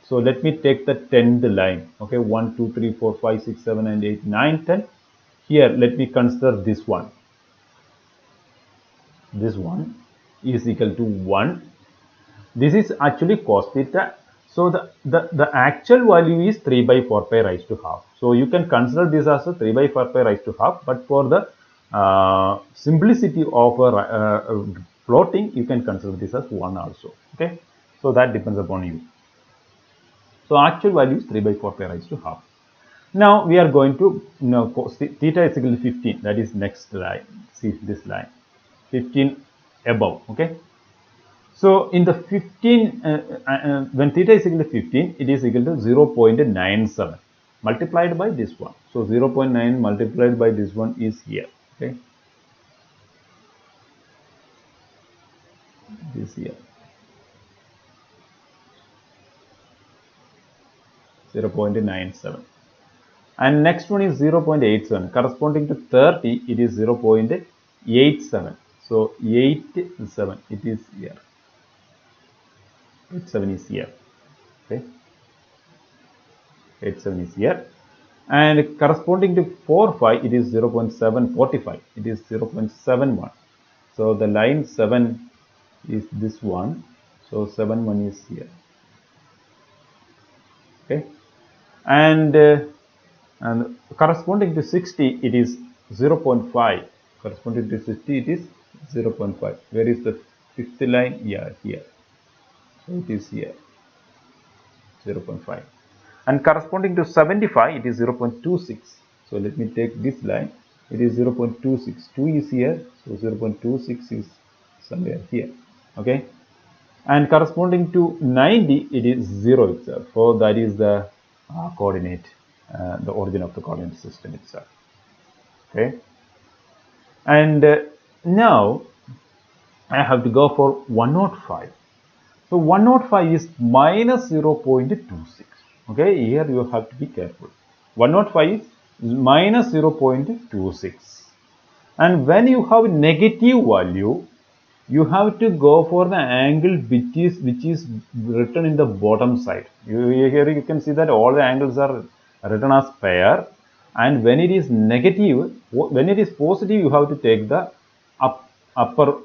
So let me take the 10th line. Okay, 1, 2, 3, 4, 5, 6, 7, and 8, 9, 10. Here, let me consider this one. This one is equal to 1. This is actually cos theta. So the actual value is 3 by 4 pi raised to half. So you can consider this as a 3 by 4 pi raised to half. But for the simplicity of plotting, you can consider this as 1 also. Okay. So that depends upon you. So actual value is 3 by 4 pi raised to half. Now we are going to theta is equal to 15. That is next line. See this line, 15 above. Okay. So in the 15, when theta is equal to 15, it is equal to 0.97 multiplied by this one. So 0.9 multiplied by this one is here. Okay. This here. 0.97. And next one is 0.87. Corresponding to 30, it is 0.87. So 87, it is here. 87 is here. Okay. 87 is here. And corresponding to 4, 5, it is 0.745. It is 0.71. So the line 7 is this one. So 7, 1 is here. Okay. And corresponding to 60, it is 0.5. Corresponding to 60, it is 0.5. Where is the fifth line? Yeah, here. So it is here, 0.5. And corresponding to 75, it is 0.26. So let me take this line. It is 0.26. 2 is here. So 0.26 is somewhere here. Okay. And corresponding to 90, it is 0 itself. So that is the coordinate, the origin of the coordinate system itself. Okay. And now I have to go for 105. So 105 is minus 0.26. Okay, here you have to be careful. 105 is minus 0.26. And when you have negative value, you have to go for the angle which is written in the bottom side. Here you can see that all the angles are written as pair. And when it is negative, when it is positive, you have to take the upper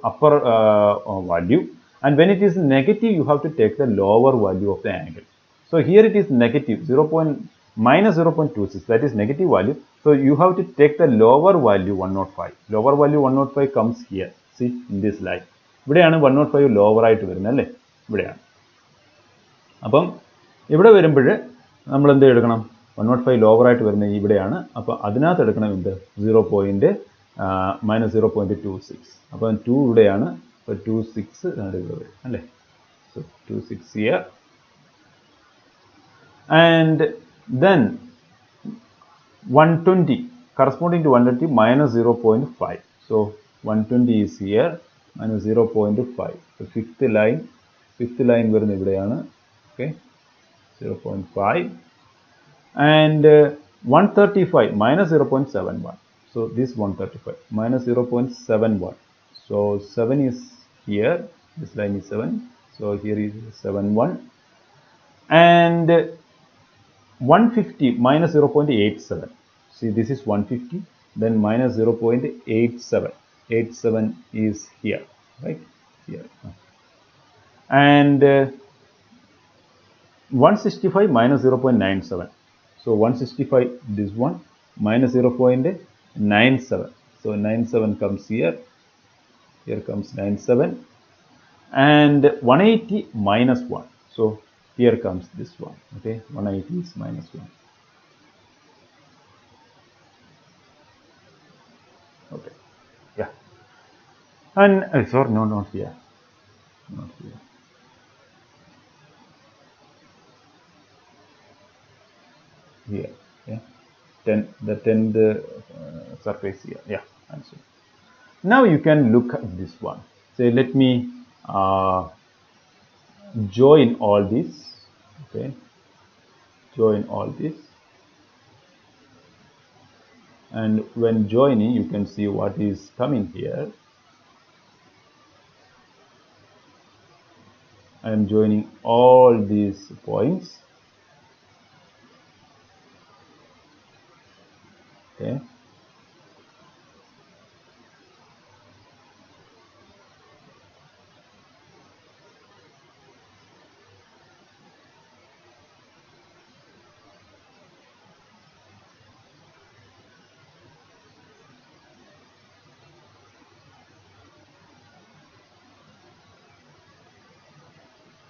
value. And when it is negative, you have to take the lower value of the angle. So here it is negative minus 0.26, that is negative value. So you have to take the lower value 105. Lower value 105 comes here. See in this line. ഇവിടെയാണ് 105 lower ആയിട്ട് വരുന്നത് അല്ലേ, ഇവിടെയാണ്. അപ്പം ഇവിടെ വരുമ്പോൾ നമ്മൾ എന്ത് എടുക്കണം? 105 ലോവർ ആയിട്ട് വരുന്നത് ഇവിടെയാണ്. അപ്പോൾ അതിനകത്ത് എടുക്കണം എന്ത്? minus 0.26. അപ്പം 2 ഇവിടെയാണ്. അപ്പോൾ 26 ഇവിടെ വരും അല്ലേ. So 26 here. And then 120, corresponding to 120, minus 0.5. So 120 is here, minus 0.5. The fifth line വരുന്നത് ഇവിടെയാണ്. Okay, 0.5. And 135 minus 0.71. So this 135 minus 0.71. So 7 is here. This line is 7. So here is 71. And 150 minus 0.87. See, this is 150. Then minus 0.87. 87 is here, right? Here. And 165 minus 0.97. So 165, this one, minus 0.97. So 97 comes here. Here comes 97. And 180 minus 1. So here comes this one. Okay, 180 is minus 1. Okay, yeah. And sorry, no, not here. Not here. here. Okay. The 10th surface here. Yeah, and so. Now you can look at this one. Say, let me join all this. Okay, join all this, and when joining, you can see what is coming here. I am joining all these points. Okay.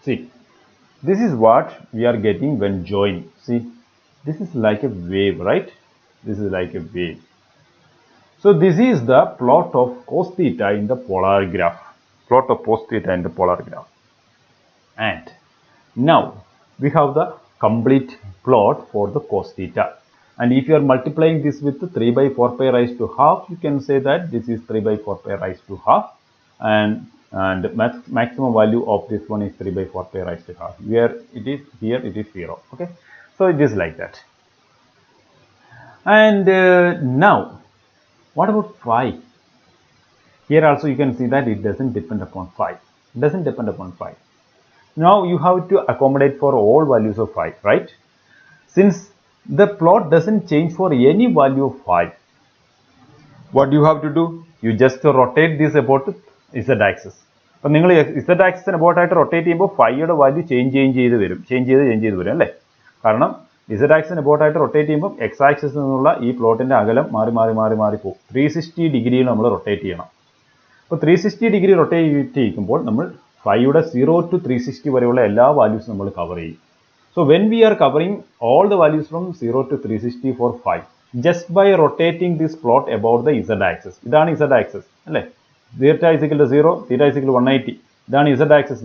See, this is what we are getting when joining. See, this is like a wave, right? This is like a wave. So this is the plot of cos theta in the polar graph. Plot of cos theta in the polar graph. And now we have the complete plot for the cos theta. And if you are multiplying this with 3 by 4 pi raised to half, you can say that this is 3 by 4 pi raised to half. And maximum value of this one is 3 by 4 pi raised to half. Where it is, here it is 0. Okay. So it is like that. And now, what about phi? Here also you can see that it doesn't depend upon phi. It doesn't depend upon phi. Now you have to accommodate for all values of phi, right? Since the plot doesn't change for any value of phi, what you have to do? You just rotate this about z axis. So you z axis about rotate phi value change right? Z axis about rotate x axis this plot in the 360 degree rotate. So 360 degree rotate phi 0 to 360 values cover. So when we are covering all the values from 0 to 360 for phi, just by rotating this plot about the z axis. This is z axis. Theta is equal to 0, theta is equal to 180. This is z axis.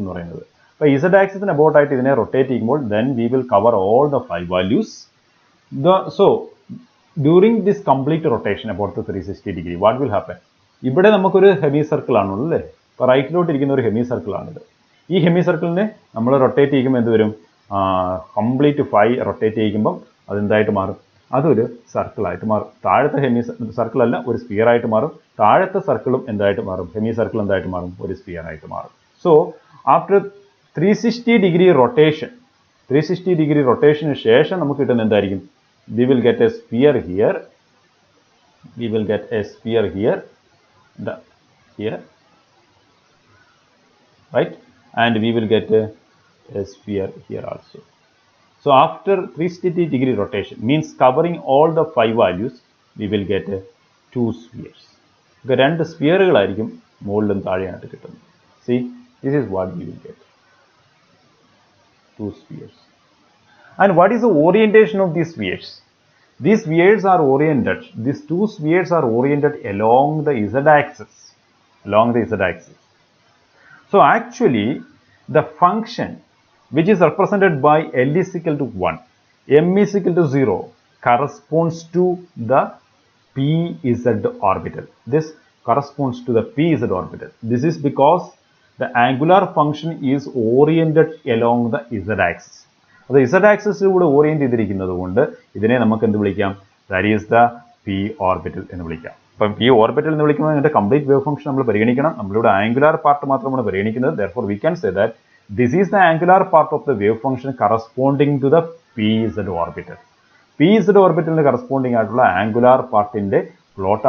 But z axis is about rotating mode, then we will cover all the phi values. So during this complete rotation about the 360 degree, what will happen? Here we have a hemicircle. Right now, we have a hemicircle. This hemicircle we rotate complete phi rotate that's a circle. That's a hemicircle or sphere. That's a circle and hemicircle and a sphere. So after 360 degree rotation, we will get a sphere here. We will get a sphere here. Here. Right? And we will get a sphere here also. So after 360 degree rotation, means covering all the phi values, we will get 2 spheres. The two spheres see, this is what we will get. 2 spheres. And what is the orientation of these spheres? These spheres are oriented, these 2 spheres are oriented along the z-axis. So actually, the function which is represented by L is equal to 1, M is equal to 0 corresponds to the PZ orbital. This corresponds to the PZ orbital. This is because the angular function is oriented along the z-axis. The z-axis is oriented that is the P orbital. P orbital is a complete wave function. Angular part. Therefore, we can say that this is the angular part of the wave function corresponding to the PZ orbital. PZ orbital corresponding to the angular part in the plot.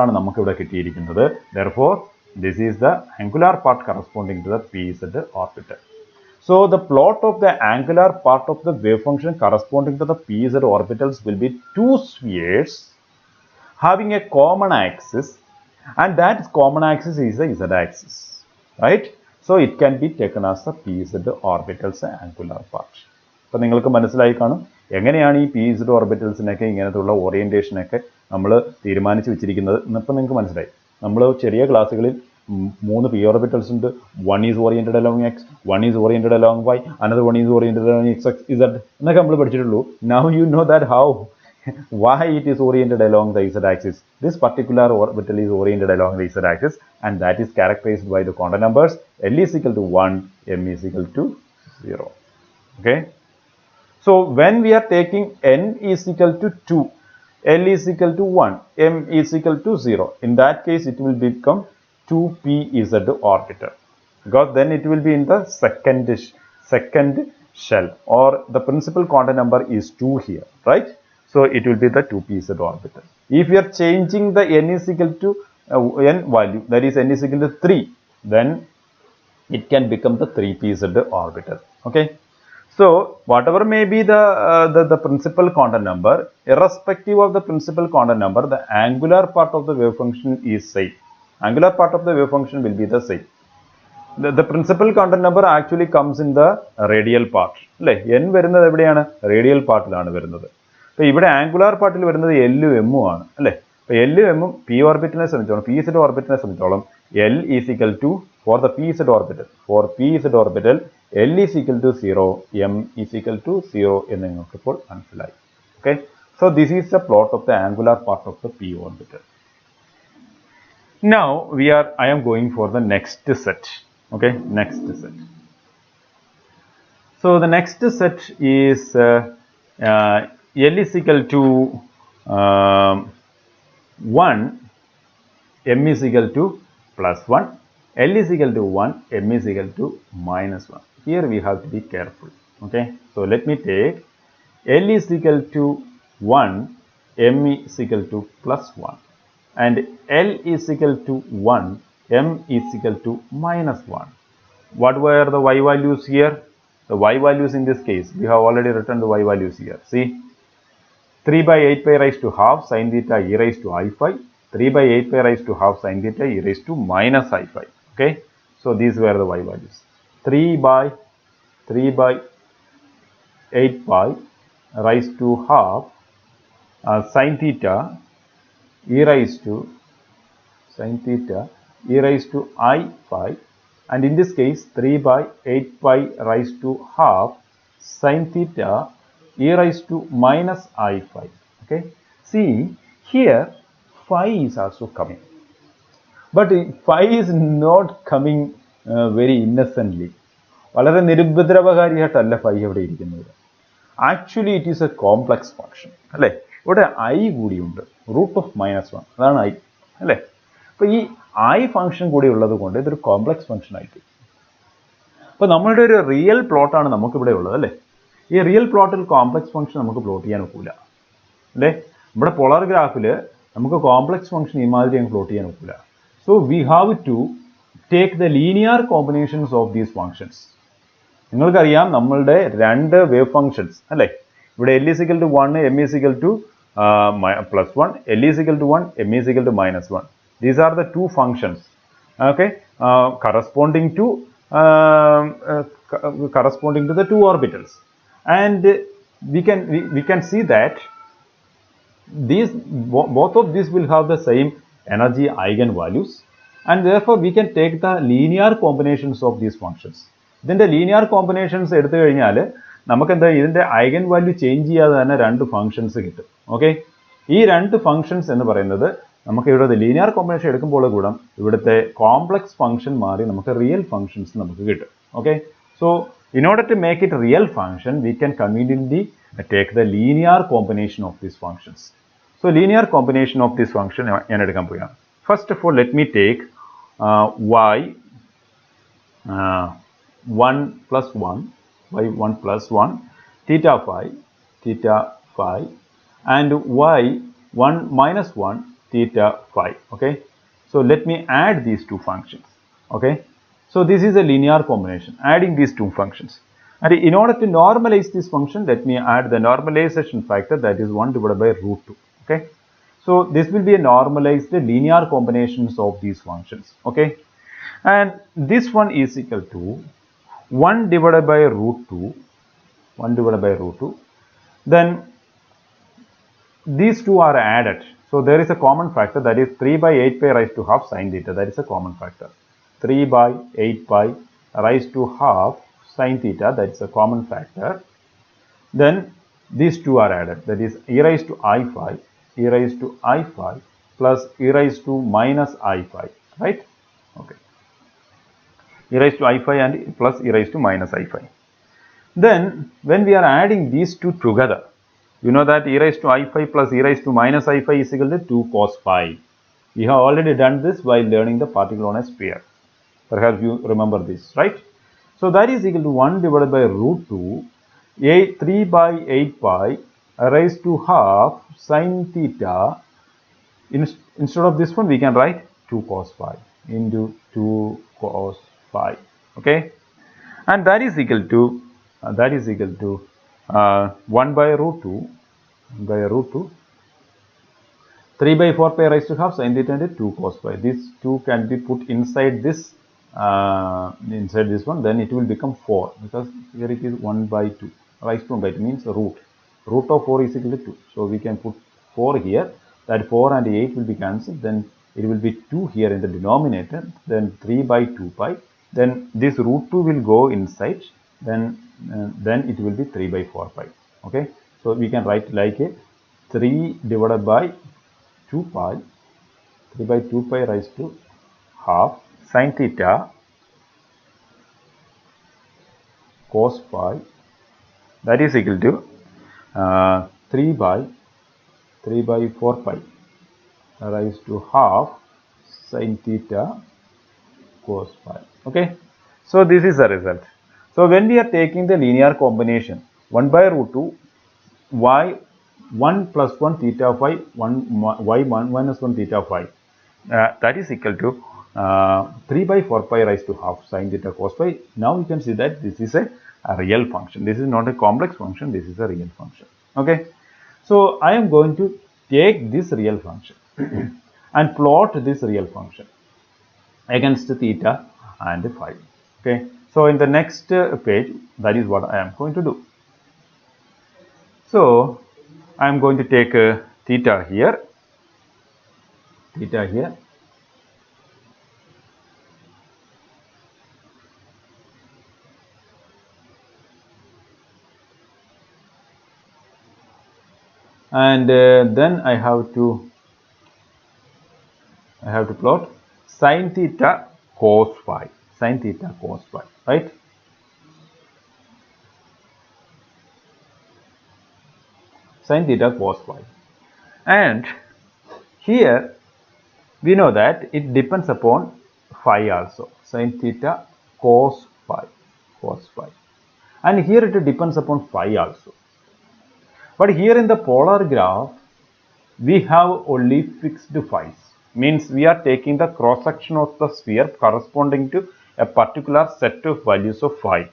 Therefore, this is the angular part corresponding to the PZ orbital. So, the plot of the angular part of the wave function corresponding to the PZ orbitals will be 2 spheres having a common axis, and that common axis is the z-axis, right? So it can be taken as the PZ orbitals angular part. So you can understand how PZ orbitals orientation we class 3 p orbitals. One is oriented along x, one is oriented along y, another one is oriented along z. Now you know that how why it is oriented along the z-axis. This particular orbital is oriented along the z-axis, and that is characterized by the quantum numbers L is equal to 1, M is equal to 0. Okay. So when we are taking n is equal to 2, L is equal to 1, M is equal to 0. In that case, it will become 2pz orbital, because then it will be in the second shell, or the principal quantum number is 2 here, right? So it will be the 2pz orbital. If you are changing the n is equal to n value, that is n is equal to 3, then it can become the 3pz orbital. Okay. So whatever may be the principal quantum number, irrespective of the principal quantum number, the angular part of the wave function is same. Angular part of the wave function will be the same. The principal quantum number actually comes in the radial part. N വരുന്നത് എവിടെയാണ്? Radial പാർട്ടിലാണ് വരുന്നത്. അപ്പോൾ ഇവിടെ angular പാർട്ടിൽ വരുന്നത് എല്ലും എമ്മും ആണ് അല്ലേ? അപ്പോൾ എല്ലും എമ്മും പി ഓർബിറ്റിനെ സംബന്ധിച്ചോളം, പി സെഡ് ഓർബിറ്റിനെ സംബന്ധിച്ചോളം L is equal to, for the pz orbital, for pz orbital L is equal to 0, M is equal to 0 എന്ന് നിങ്ങൾക്ക് ഇപ്പോൾ മനസ്സിലായി. Okay, so this is the plot of the angular part of the p orbital. Now I am going for the next set. Okay, next set. So the next set is L is equal to 1, M is equal to plus 1, L is equal to 1, M is equal to minus 1. Here we have to be careful. Okay, so let me take L is equal to 1, M is equal to plus 1, and L is equal to 1, M is equal to minus 1. What were the y values here? The y values in this case, we have already written the y values here. See, 3 by 8 pi raised to half sin theta e raised to I phi, 3 by 8 pi raised to half sin theta e raised to minus I phi. Okay, so these were the y values. 3 by 8 pi raised to half sin theta e raised to I phi, and in this case 3 by 8 pi raised to half sin theta e raised to minus I phi. Okay, see here phi is also coming, but phi is not coming very innocently. വളരെ നിരുപദ്രവകാരിയായിട്ടല്ല phi ഇവിടെ ഇരിക്കുന്നത്. Actually it is A complex function അല്ലേ? ഇവിടെ I കൂടിയുണ്ട്, root of minus 1, അതാണ് I അല്ലേ? അപ്പോൾ ഈ ഐ ഫംഗ്ഷൻ കൂടി ഉള്ളത് കൊണ്ട് ഇതൊരു കോംപ്ലക്സ് ഫംഗ്ഷൻ ആയിട്ട്. അപ്പോൾ നമ്മളുടെ ഒരു റിയൽ പ്ലോട്ടാണ് നമുക്കിവിടെ ഉള്ളത് അല്ലേ? ഈ റിയൽ പ്ലോട്ടിൽ കോംപ്ലക്സ് ഫംഗ്ഷൻ നമുക്ക് പ്ലോട്ട് ചെയ്യാൻ ഒക്കില്ല അല്ലേ? ഇവിടെ പോളാർ ഗ്രാഫിൽ നമുക്ക് കോംപ്ലക്സ് ഫംഗ്ഷൻ ഇമാതിരി അങ്ങ് പ്ലോട്ട് ചെയ്യാൻ ഒക്കില്ല. So we have to take the linear combinations of these functions. നിങ്ങൾക്കറിയാം നമ്മളുടെ രണ്ട് വേവ് ഫംഗ്ഷൻസ് അല്ലേ? ഇവിടെ L is equal to 1, M is equal to plus 1, L is equal to 1, M is equal to minus 1. These are the two functions, okay, corresponding to the two orbitals, and we can see that both of these will have the same energy eigenvalues, and therefore we can take the linear combinations of these functions. ഇതിന്റെ linear combinations എടുത്തു കഴിഞ്ഞാൽ നമുക്ക് എന്താ ഇതിന്റെ eigen value change ചെയ്യാതെ തന്നെ രണ്ട് functions കിട്ടും. ഓക്കെ, ഈ രണ്ട് ഫംഗ്ഷൻസ് എന്ന് പറയുന്നത് നമുക്ക് ഇവിടെ ലീനിയർ കോമ്പിനേഷൻ എടുക്കുമ്പോൾ കൂടെ ഇവിടുത്തെ കോംപ്ലക്സ് ഫംഗ്ഷൻ മാറി നമുക്ക് റിയൽ ഫംഗ്ഷൻസ് നമുക്ക് കിട്ടും. Okay, so in order to make it real function we can conveniently take the linear combination of these functions. So linear combination of this function ഞാൻ എടുക്കാൻ പോവുകയാണ്. First of all let me take y 1 plus 1 by 1 plus 1 theta phi and y 1 minus 1 theta phi. Okay, so let me add these two functions. Okay, so this is a linear combination adding these two functions, and in order to normalize this function let me add the normalization factor, that is 1 divided by root 2. Okay, so this will be a normalized linear combinations of these functions. Okay, and this one is equal to 1 divided by root 2, then these two are added, so there is a common factor, that is 3 by 8 pi raised to half sin theta, that is a common factor. 3 by 8 pi raised to half sin theta, that is a common factor. Then these two are added, that is e raised to I5, e raised to I5 plus e raised to minus I5, right? Okay, e raised to I5 and plus e raised to minus I5. Then when we are adding these two together, you know that e raised to I5 plus e raised to minus I5 is equal to 2 cos phi. We have already done this while learning the particle on a sphere. Perhaps you remember this, right? So that is equal to 1 divided by root 2, 3 by 8 pi raised to half sine theta. Instead of this one, we can write 2 cos phi into 2 cos phi. Okay, and that is equal to 1 by root 2 3 by 4 pi raised to half sin theta into 2 cos phi. This 2 can be put inside this one, then it will become 4, because here it is 1 by 2 raised to 1 by 2 means root of 4 is equal to 2. So we can put 4 here, that 4 and 8 will be cancelled, then it will be 2 here in the denominator, then 3 by 2 pi, then this root 2 will go inside, then it will be 3 by 4 pi. Okay, so we can write like a 3 divided by 2 pi, 3 by 2 pi raised to half sin theta cos phi, that is equal to 3 by 4 pi raised to half sin theta cos phi. Okay, so this is the result. So when we are taking the linear combination 1 by root 2 y 1 plus 1 theta phi 1 y 1 minus 1 theta phi, that is equal to 3 by 4 pi raised to half sin theta cos phi. Now you can see that this is a real function. This is not a complex function, this is a real function. Okay, so I am going to take this real function and plot this real function against theta and phi. Okay, so in the next page, that is what I am going to do. So I am going to take theta here, and then I have to plot sin theta cos phi, right? Sin theta cos phi, and here we know that it depends upon phi also, sin theta cos phi, and here it depends upon phi also. But here in the polar graph, we have only fixed phi's, means we are taking the cross section of the sphere corresponding to a particular set of values of phi.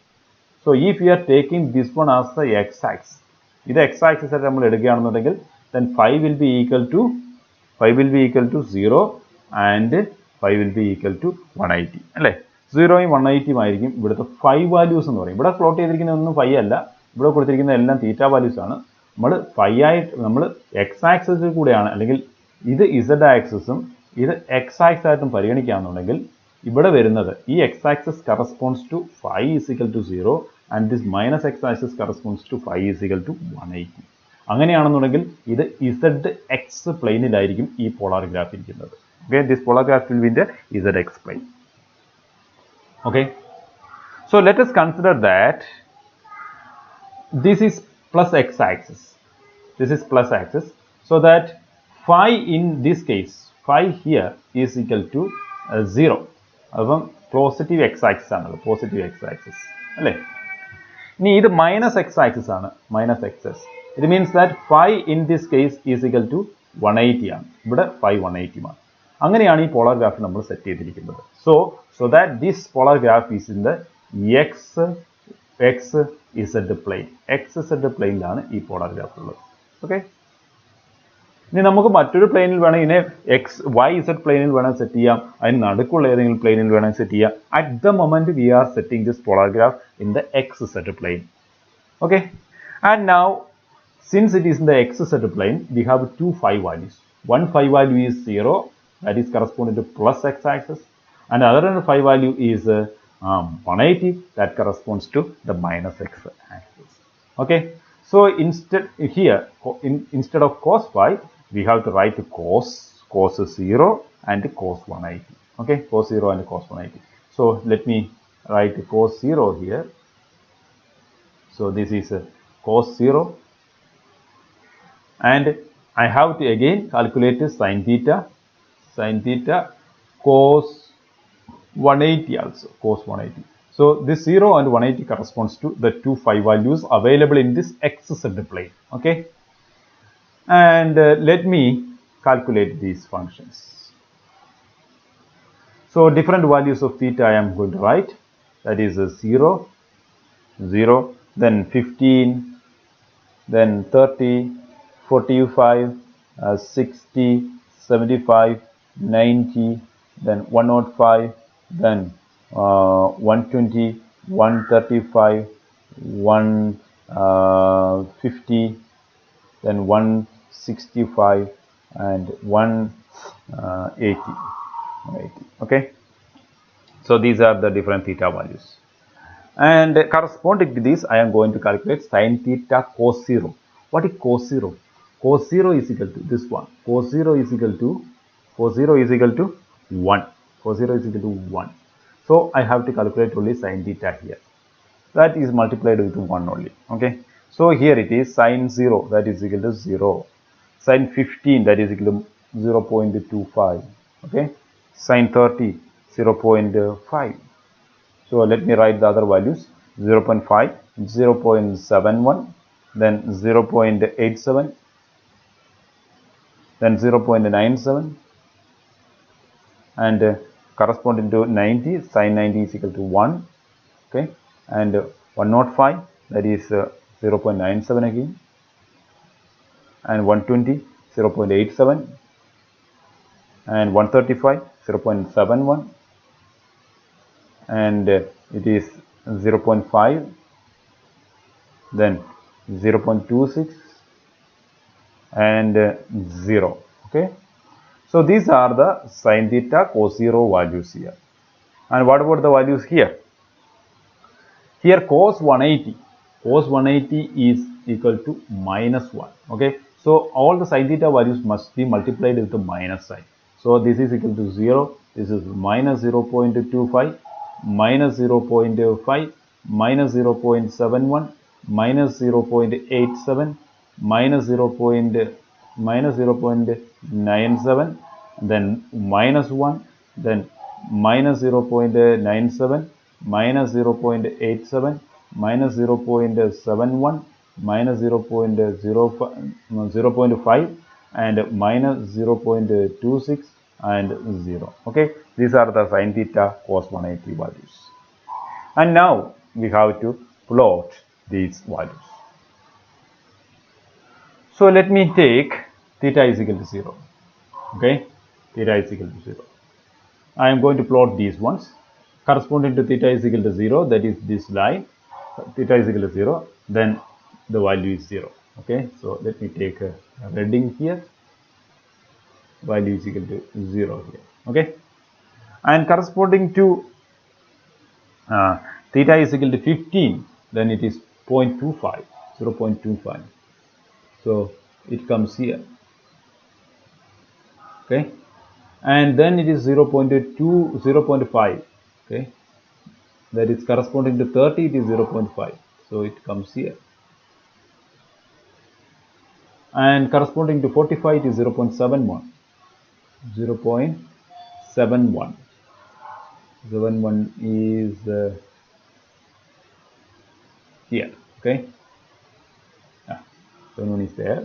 So if we are taking this one as the x-axis, this x-axis then phi will be equal to 0 and phi will be equal to 180. 0 and 180 ആയിരിക്കും ഇവിടുത്തെ phi values എന്ന് പറയും. ഇവിടെ plot ചെയ്തിരിക്കുന്നതൊന്നും phi അല്ല, ഇവിടെ കൊടുത്തിരിക്കുന്ന എല്ലാം theta values ആണ്. നമ്മൾ phi ആയിട്ട് നമ്മൾ x ആക്സിസിൽ കൂടെയാണ്, അല്ലെങ്കിൽ ഇത് z ആക്സിസും ഇത് x ആക്സിസ് ആയിട്ടും പരിഗണിക്കുകയാണെന്നുണ്ടെങ്കിൽ ഇവിടെ വരുന്നത് ഈ x axis corresponds to phi is equal to 0 and this minus x axis corresponds to phi is equal to 180. അങ്ങനെയാണെന്നുണ്ടെങ്കിൽ ഇത് zx പ്ലെയിനിലായിരിക്കും ഈ പോളാർ ഗ്രാഫ് ഇരിക്കുന്നത്. Okay, this polar graph will be in the zx plane. Okay, so let us consider that this is plus x axis, so that phi in this case, phi here is equal to 0. അപ്പം positive X axis ആണല്ലോ, positive X axis അല്ലേ. ഇനി ഇത് minus x axis ആണ്, minus axis. It means that phi in this case is equal to 180 ആണ്, ഇവിടെ phi 180 ആണ്. അങ്ങനെയാണ് ഈ പോളാർ ഗ്രാഫ് നമ്മൾ സെറ്റ് ചെയ്തിരിക്കുന്നത്. So that this polar graph is in the xz plane. xz പ്ലെയിനിലാണ് ഈ പോളാർ ഗ്രാഫ് ഉള്ളത്. ഓക്കെ, ഇനി നമുക്ക് മറ്റൊരു പ്ലെയിനിൽ വേണം ഇതിനെ yz പ്ലെയിനിൽ വേണം സെറ്റ് ചെയ്യാം, അതിന് നടുക്കുള്ള ഏതെങ്കിലും പ്ലെയിനിൽ വേണം സെറ്റ് ചെയ്യാം. At the moment we are setting this polar graph in the xz plane. Okay, and now since it is in the xz plane, we have two phi values. One phi value is 0, that is corresponding to plus x axis, and the other phi value is 180, that corresponds to the minus x axis. Okay, So instead here, instead of cos phi, we have to write cos 0 and cos 180. Okay, cos 0 and cos 180. So let me write cos 0 here. So this is cos 0, and I have to again calculate sin theta cos 180 also, cos 180. So this 0 and 180 corresponds to the two phi values available in this xz plane. Okay, and let me calculate these functions. So different values of theta I am going to write. That is 0, 0, then 15, then 30, 45, 60, 75, 90, then 105, then 120, 135, 150, then 165, and 180. Okay, so these are the different theta values, and corresponding to this I am going to calculate sin theta cos 0. What is cos 0? Cos 0 is equal to this one. Cos 0 is equal to 1. Cos 0 is equal to 1. So I have to calculate only sin theta here. That is multiplied with 1 only. Okay. So here it is sin 0, that is equal to 0. Sin 15, that is equal to 0.25. Okay. Sin 30, 0.5. So let me write the other values: 0.5, 0.71, then 0.87, then 0.97, and corresponding to 90, sin 90 is equal to 1. Okay, and 105, that is 0.97 again, and 120, 0.87, and 135, 0.71, and it is 0.5, then 0.26, and 0. Okay, so these are the sin theta cos 0 values here. And what about the values here? Here cos 180 is equal to -1. Okay, so all the sin theta values must be multiplied with the minus sign. So this is equal to 0, this is minus 0.25, minus 0.5, minus 0.71, minus 0.87, minus 0.97, then minus 1, then minus 0.97, minus 0.87, minus 0.71, minus 0.5, and minus 0.26, and 0. Okay, these are the sin theta cos 180 values. And now we have to plot these values. So let me take theta is equal to 0. Okay, theta is equal to 0. I am going to plot these ones. Corresponding to theta is equal to 0, that is this line. Theta is equal to 0, then the value is 0. Okay, so let me take a reading here. Value is equal to 0 here. Okay, and corresponding to theta is equal to 15, then it is 0.25, 0.25. So it comes here. Okay, and then it is 0.5. Okay, that is corresponding to 30, it is 0.5. So it comes here. And corresponding to 45, it is 0.71. 0.71. 71 is here. Okay, 71 is there.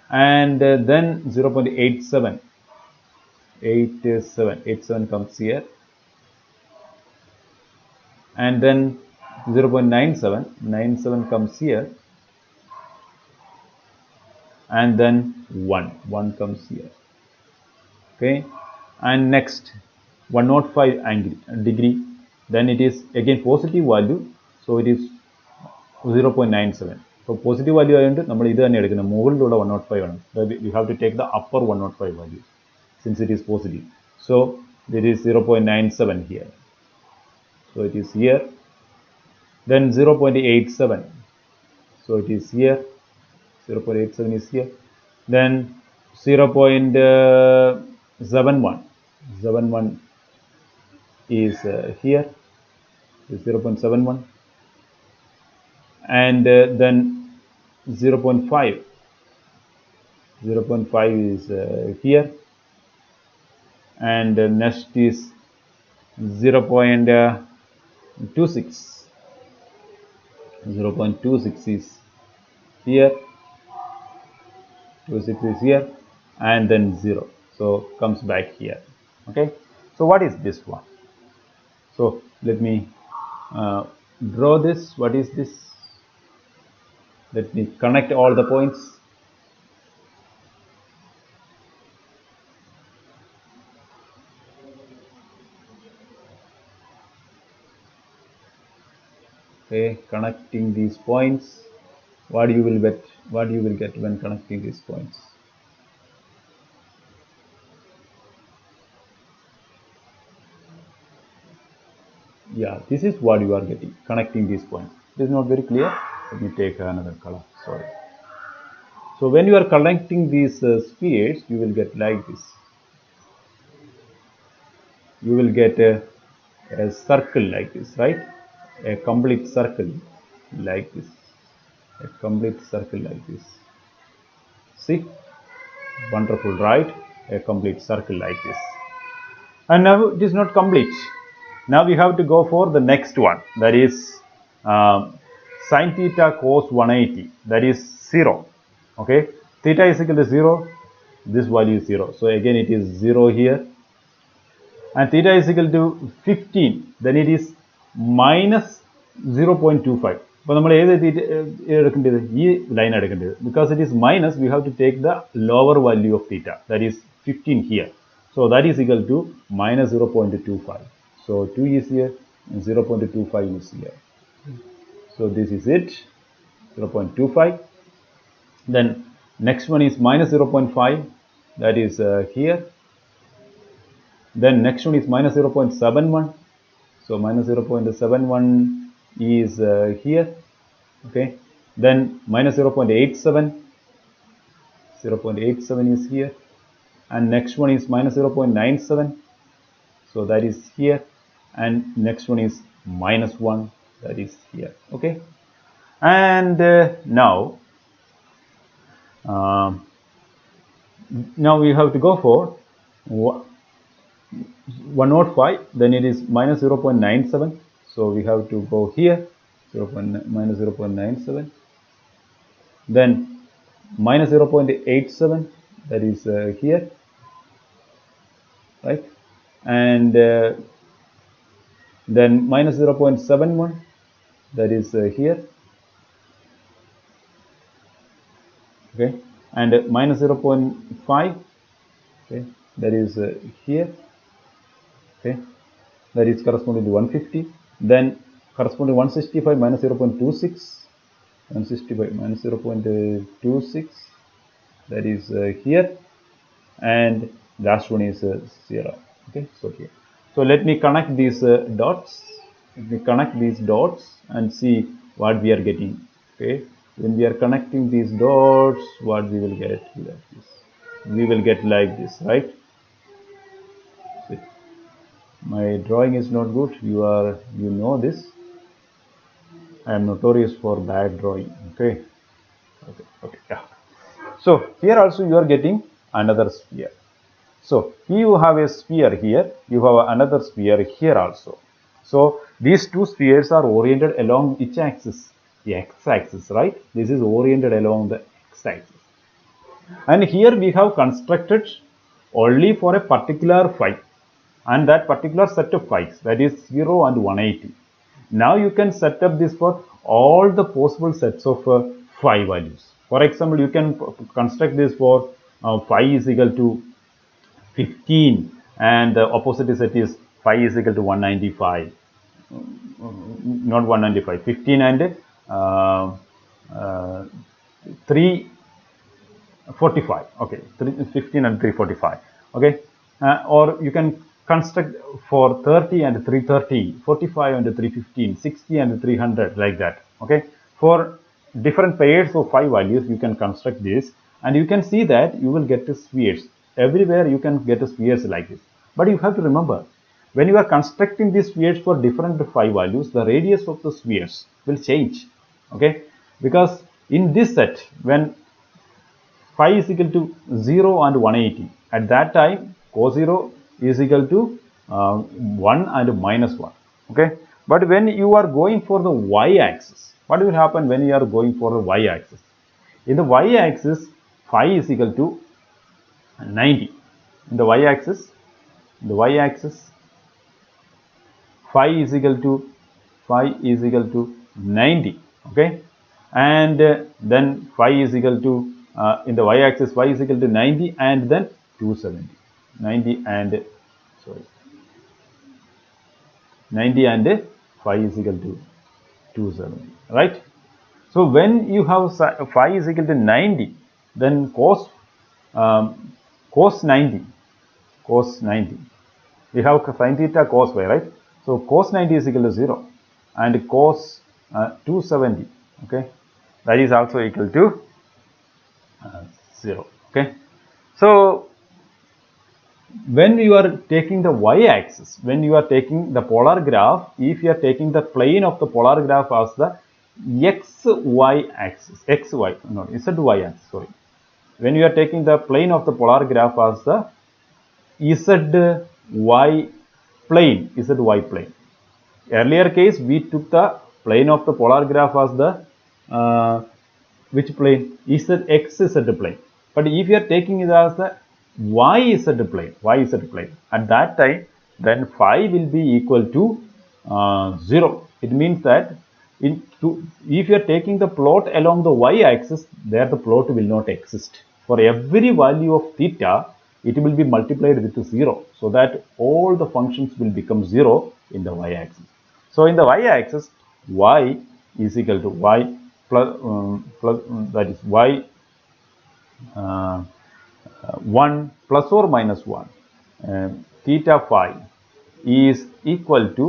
And then 0.87. 87 comes here. And then 0.97 comes here, and then 1 comes here. Okay, and next 105 degree, then it is again positive value, so it is 0.97. So positive value ആയതുകൊണ്ട് നമ്മൾ ഇത് തന്നെ എടുക്കുന്നത്, മുകളിലുള്ള 105 ആണ്. We have to take the upper 105 value since it is positive. So there is 0.97 here. So it is here. Then 0.87. So it is here. 0.87 is here. Then 0.71 is here, is 0.71, and then 0.5 is here, and next is 0.26 is here, 26 is here, and then 0, so comes back here. Okay, so what is this one? So let me draw this. What is this? Let me connect all the points. Okay, connecting these points. What you will get? What you will get when connecting these points? Yeah, this is what you are getting, connecting these points. It is not very clear. Let me take another color. Sorry. So when you are connecting these spheres, you will get like this. You will get a circle like this, right? A complete circle like this. A complete circle like this. See? Wonderful, right? A complete circle like this. And now it is not complete. Now we have to go for the next one, that is sine theta cos 180, that is 0. Okay, theta is equal to 0, this value is 0, so again it is 0 here, and theta is equal to 15, then it is minus 0.25. Because it is minus, we have to take the lower value of theta, that is 15 here. So that is equal to minus 0.25. So 2 is here and 0.25 is here. So this is it, 0.25. Then next one is minus 0.5, that is here. Then next one is minus 0.71. So minus 0.71 is here. Okay. Then minus 0.87. 0.87 is here. And next one is minus 0.97. So that is here. And next one is minus 1. That is here. Okay. And now we have to go for 105, then it is minus 0.97, so we have to go here, minus 0.97, then minus 0.87, that is here, right, and then minus 0.71, that is here, okay, and minus 0.5, okay, that is here. Okay, that is corresponding to 150. Then corresponding to 165 minus 0.26, 165 minus 0.26, that is here, and last one is 0. Okay, so here. So let me connect these dots. Let me connect these dots and see what we are getting. Okay, when we are connecting these dots, what we will get like this. We will get like this, right? See. My drawing is not good. You know this. I am notorious for bad drawing. Okay. Yeah. So here also you are getting another sphere. So you have a sphere here. You have another sphere here also. So these two spheres are oriented along which axis? The x-axis, right? This is oriented along the x-axis. And here we have constructed only for a particular phi. And that particular set of phis, that is 0 and 180. Now you can set up this for all the possible sets of phi values. For example, you can construct this for phi is equal to 15 and the opposite set is phi is equal to 195. Not 195, 15 and 345. Okay, 15 and 345. Okay, or you can construct for 30 and 330, 45 and 315, 60 and 300, like that. Okay, for different pairs of 5 values, you can construct this, and you can see that you will get the spheres. Everywhere you can get the spheres like this. But you have to remember, when you are constructing these spheres for different 5 values, the radius of the spheres will change. Okay, because in this set, when phi is equal to 0 and 180, at that time cos 0 is equal to 1 and minus 1. Okay, but when you are going for the y-axis, what will happen when you are going for the y-axis? In the y-axis, phi is equal to 90. In the y-axis, phi is equal to 90. Okay, and then phi is equal to in the y-axis phi is equal to 90 and then 270. 90 and phi is equal to 270, right? So when you have phi is equal to 90, then cos 90, we have sin theta cos phi, right? So cos 90 is equal to 0 and cos 270, okay, that is also equal to 0. Okay, so when you are taking the y-axis, when you are taking the polar graph, if you are taking the plane of the polar graph as the xy axis, zy axis, sorry. When you are taking the plane of the polar graph as the zy plane. Earlier case, we took the plane of the polar graph as the which plane? xz plane. But if you are taking it as the yz plane, at that time, then phi will be equal to 0. It means that if you are taking the plot along the y-axis, there the plot will not exist. For every value of theta, it will be multiplied with 0, so that all the functions will become 0 in the y-axis. So in the y-axis, y is equal to y that is y 1 plus or minus 1. Theta phi is equal to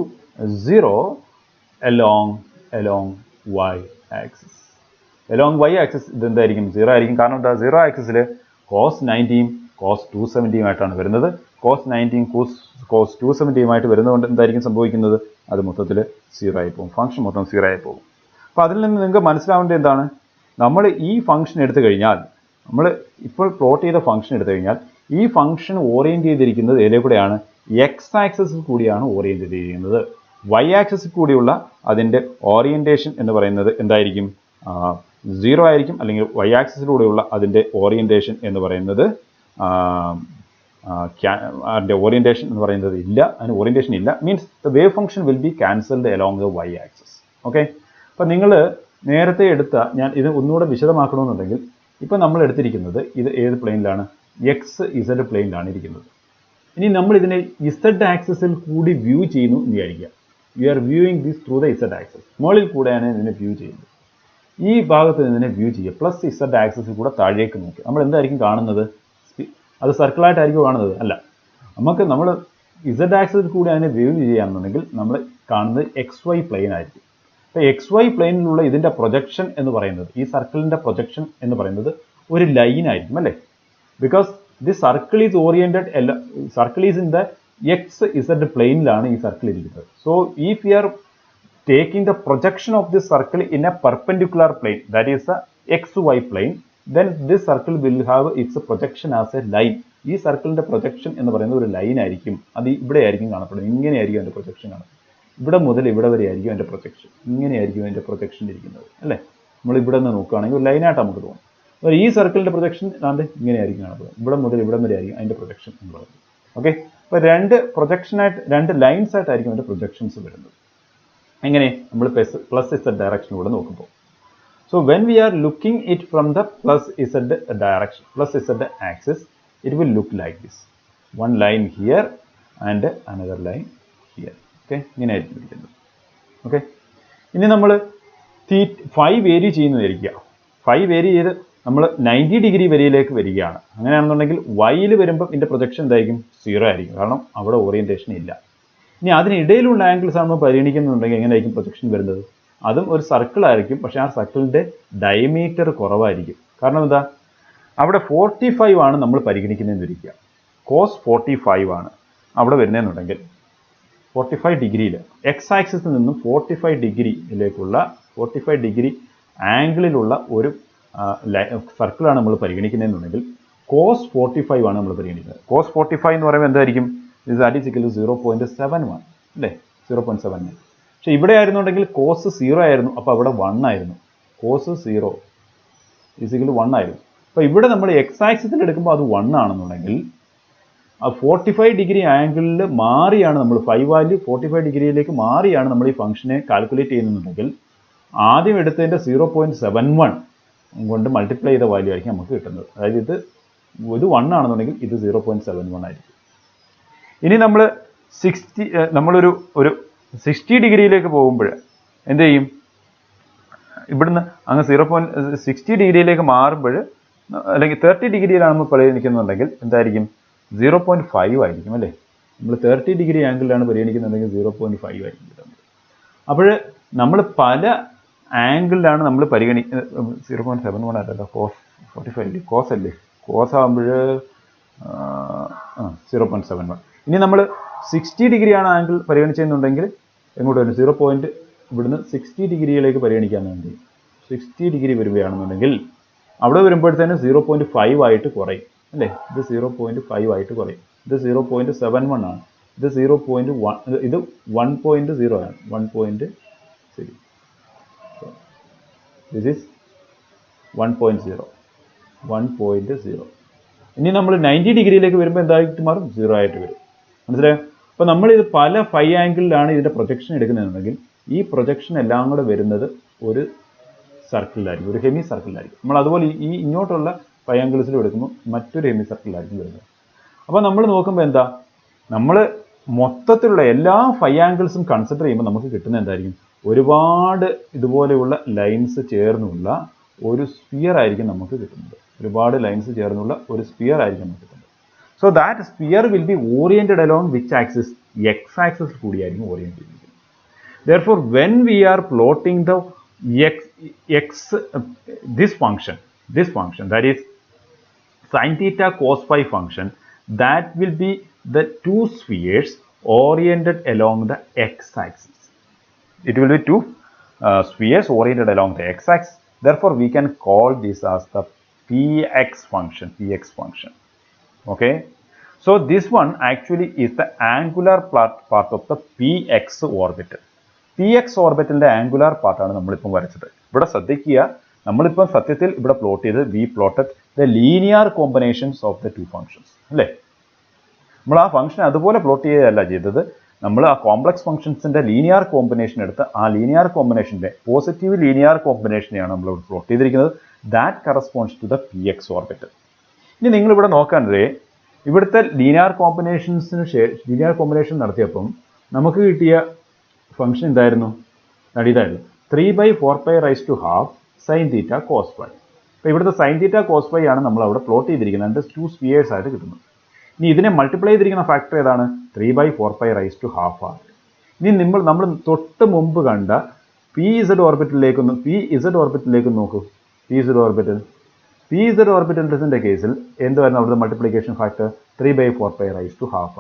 0 along y-axis. Along y-axis, then there is 0. Because the 0 axis cos 19 cos 270 ആയിട്ടാണ് വരുന്നത്. cos 19 cos 270 ആയിട്ട് വരുന്നതുകൊണ്ട് എന്തായിരിക്കും സംഭവിക്കുന്നത്? അത് മൊത്തത്തിൽ 0 ആയി പോകും. ഫംഗ്ഷൻ മൊത്തം 0 ആയി പോകും. അപ്പോൾ അതിൽ നിന്ന് നിങ്ങൾക്ക് മനസ്സിലാവേണ്ടത് എന്താണ്? നമ്മൾ ഈ ഫംഗ്ഷൻ എടുത്തു കഴിഞ്ഞാൽ, നമ്മൾ ഇപ്പോൾ പ്ലോട്ട് ചെയ്ത ഫംഗ്ഷൻ എടുത്തു കഴിഞ്ഞാൽ, ഈ ഫംഗ്ഷൻ ഓറിയൻറ്റ് ചെയ്തിരിക്കുന്നത് ഏതിലെ കൂടെയാണ്? എക്സ് ആക്സിസിൽ കൂടിയാണ് ഓറിയൻറ്റ് ചെയ്തിരിക്കുന്നത്. വൈ ആക്സിസിൽ കൂടിയുള്ള അതിൻ്റെ ഓറിയൻറ്റേഷൻ എന്ന് പറയുന്നത് എന്തായിരിക്കും? 0 ആയിരിക്കും. അല്ലെങ്കിൽ വൈ ആക്സിസിലൂടെയുള്ള അതിൻ്റെ ഓറിയൻറ്റേഷൻ എന്ന് പറയുന്നത് അതിൻ്റെ ഓറിയൻറ്റേഷൻ എന്ന് പറയുന്നത് ഇല്ല. അതിന് ഓറിയൻറ്റേഷൻ ഇല്ല. Means the wave function will be cancelled along the y axis. Okay, അപ്പം നിങ്ങൾ നേരത്തെ എടുത്ത, ഞാൻ ഇത് ഒന്നുകൂടെ വിശദമാക്കണമെന്നുണ്ടെങ്കിൽ, ഇപ്പം നമ്മൾ എടുത്തിരിക്കുന്നത് ഇത് ഏത് പ്ലെയിനിലാണ്? എക്സ് ഇസഡ് പ്ലെയിനിലാണ് ഇരിക്കുന്നത്. ഇനി നമ്മൾ ഇതിനെ ഇസഡ് ആക്സിസിൽ കൂടി വ്യൂ ചെയ്യുന്നു എന്ന് വിചാരിക്കുക. You are viewing this through the Z axis. മുകളിൽ കൂടെയാണ് ഇതിനെ വ്യൂ ചെയ്യുന്നത്. ഈ ഭാഗത്ത് ഇതിനെ വ്യൂ ചെയ്യുക. പ്ലസ് ഇസഡ് ആക്സിസിൽ കൂടെ താഴേക്ക് നോക്കുക. നമ്മൾ എന്തായിരിക്കും കാണുന്നത്? അത് സർക്കിളായിട്ടായിരിക്കും കാണുന്നത്? അല്ല, നമ്മൾ ഇസഡ് ആക്സിസിൽ കൂടി അതിനെ വ്യൂ ചെയ്യാമെന്നുണ്ടെങ്കിൽ നമ്മൾ കാണുന്നത് എക്സ് വൈ പ്ലെയിൻ ആയിരിക്കും. അപ്പോൾ എക്സ് വൈ പ്ലെയിനിലുള്ള ഇതിൻ്റെ പ്രൊജക്ഷൻ എന്ന് പറയുന്നത്, ഈ സർക്കിളിൻ്റെ പ്രൊജക്ഷൻ എന്ന് പറയുന്നത് ഒരു ലൈൻ ആയിരിക്കും അല്ലേ? Because the circle is oriented, circle is in the x z പ്ലെയിനിലാണ് ഈ സർക്കിൾ ഇരിക്കുന്നത്. So if you are taking the projection of this circle in a perpendicular plane, that is the xy plane, then this circle will have its projection as a line. ഈ സർക്കിളിൻ്റെ projection എന്ന് പറയുന്നത് ഒരു line ആയിരിക്കും. അത് ഇവിടെ ആയിരിക്കും കാണപ്പെടുന്നത്. ഇങ്ങനെയായിരിക്കും അതിൻ്റെ പ്രൊജക്ഷൻ കാണുന്നത്. ഇവിടെ മുതൽ ഇവിടെ വരെ ആയിരിക്കും അതിൻ്റെ പ്രൊജക്ഷൻ. ഇങ്ങനെയായിരിക്കും അതിൻ്റെ പ്രൊജക്ഷൻ ഇരിക്കുന്നത് അല്ലേ? നമ്മൾ ഇവിടെ നിന്ന് നോക്കുകയാണെങ്കിൽ ഒരു ലൈനായിട്ട് നമുക്ക് തോന്നും. അപ്പോൾ ഈ സർക്കിളിൻ്റെ പ്രൊജക്ഷൻ ഇങ്ങനെയായിരിക്കും കാണപ്പെടുന്നത്. ഇവിടെ മുതൽ ഇവിടെ വരെ ആയിരിക്കും അതിൻ്റെ പ്രൊജക്ഷൻ എന്ന് പറയുന്നത്. ഓക്കെ, അപ്പോൾ രണ്ട് ലൈൻസ് ആയിട്ടായിരിക്കും അതിൻ്റെ പ്രൊജക്ഷൻസ് വരുന്നത്. എങ്ങനെ? നമ്മൾ പ്ലസ് ഇസഡ് ഡയറക്ഷനിലൂടെ നോക്കുമ്പോൾ. So when we are looking it from the plus Z direction, plus Z axis, it will look like this. One line here and another line here. Okay, ഇങ്ങനെ ആയിരിക്കും ഇരിക്കുന്നത്. Okay, ഇനി നമ്മൾ phi vary ചെയ്യുന്നതായിരിക്കുക. Phi vary ചെയ്ത് നമ്മൾ 90 degree വരിയിലേക്ക് വരികയാണ്. അങ്ങനെയാണെന്നുണ്ടെങ്കിൽ വൈയിൽ വരുമ്പോൾ ഇതിൻ്റെ പ്രൊജക്ഷൻ എന്തായിരിക്കും? 0 ആയിരിക്കും. കാരണം അവിടെ ഓറിയൻറ്റേഷൻ ഇല്ല. ഇനി അതിനിടയിലുള്ള ആംഗിൾസ് ആണ് നമ്മൾ പരിഗണിക്കുന്നുണ്ടെങ്കിൽ എങ്ങനെയായിരിക്കും പ്രൊജക്ഷൻ വരുന്നത്? അതും ഒരു സർക്കിൾ ആയിരിക്കും, പക്ഷെ ആ സർക്കിളിൻ്റെ ഡയമീറ്റർ കുറവായിരിക്കും. കാരണം എന്താ, അവിടെ 45 ആണ് നമ്മൾ പരിഗണിക്കുന്നതെന്ന് ഇരിക്കുക. കോസ് 45 ആണ് അവിടെ വരുന്നതെന്നുണ്ടെങ്കിൽ 45 ഡിഗ്രിയിൽ എക്സ് ആക്സിസിൽ നിന്നും 45 ഡിഗ്രിയിലേക്കുള്ള 45 ഡിഗ്രി ആംഗിളിലുള്ള ഒരു സർക്കിളാണ് നമ്മൾ പരിഗണിക്കുന്നതെന്നുണ്ടെങ്കിൽ കോസ് 45 ആണ് നമ്മൾ പരിഗണിക്കുന്നത്. കോസ് 45 എന്ന് പറയുമ്പോൾ എന്തായിരിക്കും, ദാറ്റ് ഈസ് ഇക്വൽ ടു 0.71 അല്ലേ, 0.71. പക്ഷെ ഇവിടെ ആയിരുന്നുണ്ടെങ്കിൽ കോസ് 0 ആയിരുന്നു, അപ്പോൾ അവിടെ 1 ആയിരുന്നു. കോസ് 0 ഈസ് ഇക്വൽ ടു 1 ആയിരുന്നു. അപ്പോൾ ഇവിടെ നമ്മൾ എക്സ് ആക്സിസിൽ എടുക്കുമ്പോൾ അത് 1 ആണെന്നുണ്ടെങ്കിൽ ആ 45 ഡിഗ്രി ആംഗിളിൽ മാറിയാണ് നമ്മൾ 5 വാല്യൂ 45 ഡിഗ്രിയിലേക്ക് മാറിയാണ് നമ്മൾ ഈ ഫംഗ്ഷനെ കാൽക്കുലേറ്റ് ചെയ്യുന്നുണ്ടെങ്കിൽ ആദ്യം എടുത്തതിൻ്റെ 0.71 കൊണ്ട് മൾട്ടിപ്ലൈ ചെയ്ത വാല്യൂ ആയിരിക്കും നമുക്ക് കിട്ടുന്നത്. അതായത് ഇത് 1 ആണെന്നുണ്ടെങ്കിൽ ഇത് 0.71 ആയിരിക്കും. ഇനി നമ്മൾ നമ്മളൊരു 60 ഡിഗ്രിയിലേക്ക് പോകുമ്പോൾ എന്ത് ചെയ്യും, ഇവിടുന്ന് അങ്ങ് 0.60 ഡിഗ്രിയിലേക്ക് മാറുമ്പോൾ അല്ലെങ്കിൽ 30 ഡിഗ്രിയിലാണ് നമ്മൾ പരിഗണിക്കുന്നുണ്ടെങ്കിൽ എന്തായിരിക്കും, 0.5 ആയിരിക്കും അല്ലേ. നമ്മൾ 30 ഡിഗ്രി ആംഗിളിലാണ് പരിഗണിക്കുന്നുണ്ടെങ്കിൽ 0.5 ആയിരിക്കും കിട്ടുന്നത്. അപ്പോൾ നമ്മൾ പല ആംഗിളിലാണ് നമ്മൾ പരിഗണിക്കുന്നത്. 0.71 അല്ലല്ലോ, കോസ് 45 കോസ് അല്ലേ, കോസ് ആകുമ്പോൾ 0.71. ഇനി നമ്മൾ 60 ഡിഗ്രിയാണ് ആംഗിൾ പരിഗണിച്ചെന്നുണ്ടെങ്കിൽ എങ്ങോട്ട് വരും, ഇവിടുന്ന് 60 ഡിഗ്രിയിലേക്ക് പരിഗണിക്കാമെന്നുണ്ടെങ്കിൽ 60 ഡിഗ്രി വരികയാണെന്നുണ്ടെങ്കിൽ അവിടെ വരുമ്പോഴത്തേനും 0.5 ആയിട്ട് കുറയും അല്ലേ. ഇത് 0.5 ആയിട്ട് കുറയും. ഇത് 0.71 ആണ്. ഇത് 0.1, ഇത് 1.0 ആണ്. 1.0, ദിസ് ഈസ് 1.0. ഇനി നമ്മൾ 90 ഡിഗ്രിയിലേക്ക് വരുമ്പോൾ എന്തായിട്ട് മാറും, 0 ആയിട്ട് വരും. മനസ്സിലായോ? അപ്പോൾ നമ്മളിത് പല 5 ആംഗിളിലാണ് ഇതിൻ്റെ പ്രൊജക്ഷൻ എടുക്കുന്നതെന്നുണ്ടെങ്കിൽ ഈ പ്രൊജക്ഷൻ എല്ലാം കൂടെ വരുന്നത് ഒരു സർക്കിളിലായിരിക്കും, ഒരു ഹെമി സർക്കിളിലായിരിക്കും. നമ്മൾ അതുപോലെ ഈ ഇങ്ങോട്ടുള്ള 5 ആംഗിൾസിലും എടുക്കുമ്പോൾ മറ്റൊരു ഹെമി സർക്കിളിലായിരിക്കും വരുന്നത്. അപ്പോൾ നമ്മൾ നോക്കുമ്പോൾ എന്താ, നമ്മൾ മൊത്തത്തിലുള്ള എല്ലാ 5 ആംഗിൾസും കൺസിഡർ ചെയ്യുമ്പോൾ നമുക്ക് കിട്ടുന്ന എന്തായിരിക്കും, ഒരുപാട് ഇതുപോലെയുള്ള ലൈൻസ് ചേർന്നുള്ള ഒരു സ്ഫിയർ ആയിരിക്കും നമുക്ക് കിട്ടുന്നത്. ഒരുപാട് ലൈൻസ് ചേർന്നുള്ള ഒരു സ്ഫിയർ ആയിരിക്കും നമുക്ക് കിട്ടുന്നത്. So that sphere will be oriented along which axis, x axis കൂടിയായിരിക്കും ഓറിയന്റ് ചെയ്യുന്നത്. Therefore, when we are plotting the this function that is sin theta cos phi function, that will be the two spheres oriented along the x-axis. It will be two spheres oriented along the x-axis. Therefore, we can call this as the px function. Okay. So this one actually is the angular part of the px orbital. px ഓർബിറ്റലിൻ്റെ angular പാർട്ടാണ് നമ്മളിപ്പം വരച്ചത്. ഇവിടെ ശ്രദ്ധിക്കുക, നമ്മളിപ്പം സത്യത്തിൽ ഇവിടെ plot ചെയ്ത് we plotted the linear combinations of the two functions അല്ലേ. നമ്മൾ ആ ഫംഗ്ഷൻ അതുപോലെ പ്ലോട്ട് ചെയ്യുകയല്ല ചെയ്തത്, നമ്മൾ ആ കോംപ്ലക്സ് ഫംഗ്ഷൻസിൻ്റെ ലീനിയർ കോമ്പിനേഷൻ എടുത്ത് ആ ലീനിയർ കോമ്പിനേഷൻ്റെ പോസിറ്റീവ് ലീനിയർ കോമ്പിനേഷനെയാണ് നമ്മൾ പ്ലോട്ട് ചെയ്തിരിക്കുന്നത്. That corresponds to the px orbital. ഇനി നിങ്ങളിവിടെ നോക്കാണ്ടേ, ഇവിടുത്തെ ലീനിയർ കോമ്പിനേഷൻ നടത്തിയപ്പം നമുക്ക് കിട്ടിയ ഫംഗ്ഷൻ എന്തായിരുന്നു, ഇതായിരുന്നു 3/4π⁴ sin θ cos phi. അപ്പോൾ ഇവിടുത്തെ sin θ cos phi ആണ് നമ്മൾ അവിടെ പ്ലോട്ട് ചെയ്തിരിക്കുന്നത്. അതിൻ്റെ 2 സ്ഫിയേഴ്സ് ആയിട്ട് കിട്ടുന്നത്. ഇനി ഇതിനെ മൾട്ടിപ്ലൈ ചെയ്തിരിക്കുന്ന ഫാക്ടർ ഏതാണ്, 3/4π⁴ ആണ്. ഇനി നമ്മൾ തൊട്ട് മുമ്പ് കണ്ട pz ഓർബിറ്റലിലേക്ക് നോക്കൂ. pz ഓർബിറ്റലിൻ്റെ കേസിൽ എന്തായിരുന്നു അവിടുത്തെ മൾട്ടിപ്ലിക്കേഷൻ ഫാക്ടർ, 3/4π⁴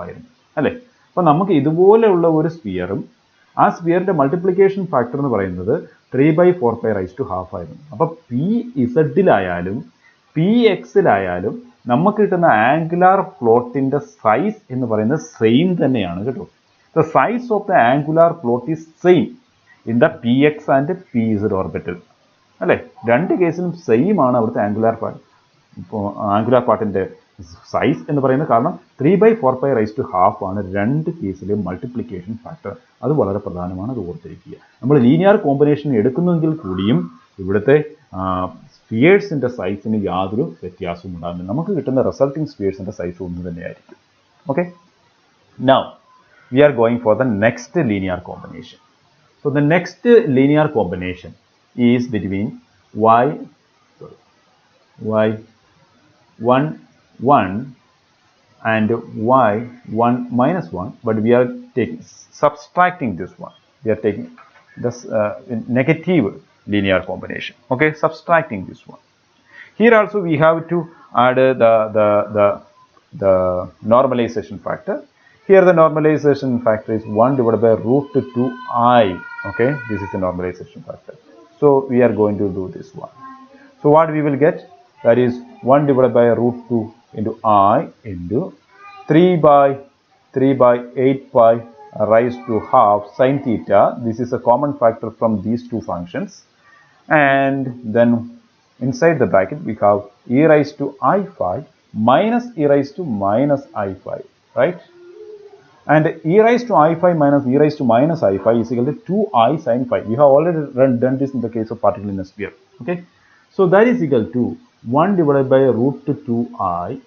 ആയിരുന്നു അല്ലേ. അപ്പോൾ നമുക്ക് ഇതുപോലെയുള്ള ഒരു സ്ഫിയറും ആ സ്ഫിയറിൻ്റെ മൾട്ടിപ്ലിക്കേഷൻ ഫാക്ടർ എന്ന് പറയുന്നത് 3/4π⁴ ആയിരുന്നു. അപ്പോൾ pzലായാലും pxലായാലും നമുക്ക് കിട്ടുന്ന ആംഗുലാർ പ്ലോട്ടിൻ്റെ സൈസ് എന്ന് പറയുന്നത് സെയിം തന്നെയാണ് കേട്ടോ. The size of the angular plot is same in the px and pz orbital അല്ലേ. രണ്ട് കേസിലും സെയിം ആണ് അവിടുത്തെ ആംഗുലാർ പാർട്ടിൻ്റെ സൈസ് എന്ന് പറയുന്നത്. കാരണം 3/4π⁴ ആണ് രണ്ട് കേസിലെയും മൾട്ടിപ്ലിക്കേഷൻ ഫാക്ടർ. അത് വളരെ പ്രധാനമാണ്, അത് ഓർത്തിരിക്കുക. നമ്മൾ ലീനിയർ കോമ്പിനേഷൻ എടുക്കുന്നെങ്കിൽ കൂടിയും ഇവിടുത്തെ സ്ഫിയേഴ്സിൻ്റെ സൈസിന് യാതൊരു വ്യത്യാസവും ഉണ്ടാകുന്നില്ല. നമുക്ക് കിട്ടുന്ന റിസൾട്ടിങ് സ്ഫിയേഴ്സിൻ്റെ സൈസ് ഒന്ന് തന്നെയായിരിക്കും. Okay, now we are going for the next linear combination. So the next linear combination is between y1 1 and y1 minus 1, but we are subtracting this one. We are taking negative linear combination. Okay, subtracting this one. Here also we have to add the normalization factor. Here the normalization factor is 1 divided by root 2I. Okay, this is the normalization factor. So we are going to do this one. So what we will get? That is 1 divided by root 2 into I into 3 by 8 pi raised to half sine theta. This is a common factor from these two functions. And then inside the bracket we have e raised to I phi minus e raised to minus I phi, right? And e raised to I phi minus e raised to minus I phi is equal to 2I sin phi. We have already done this in the case of particle in a sphere. Okay, so that is equal to 1 divided by root 2I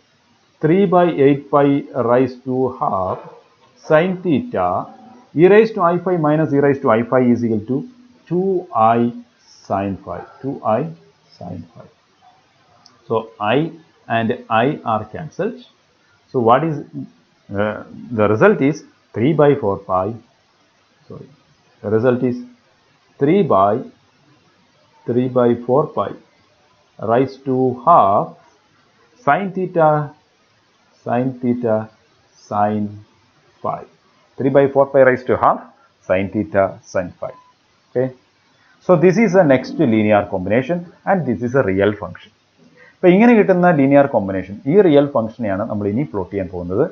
3 by 8 pi raised to half sin theta e raised to I phi minus e raised to I phi is equal to 2I sin phi. 2I sin phi. So I and I are cancelled. So what is the result is 3 by 4 pi. Sorry, the result is 3 by 4 pi raised to half sin theta sin phi. 3 by 4 pi raised to half sin theta sin phi. Okay. So this is the next linear combination and this is a real function. So ഇങ്ങനെ കിട്ടുന്ന linear combination ഈ real function ആണ് നമ്മൾ ഇനി plot ചെയ്യാൻ പോകുന്നത്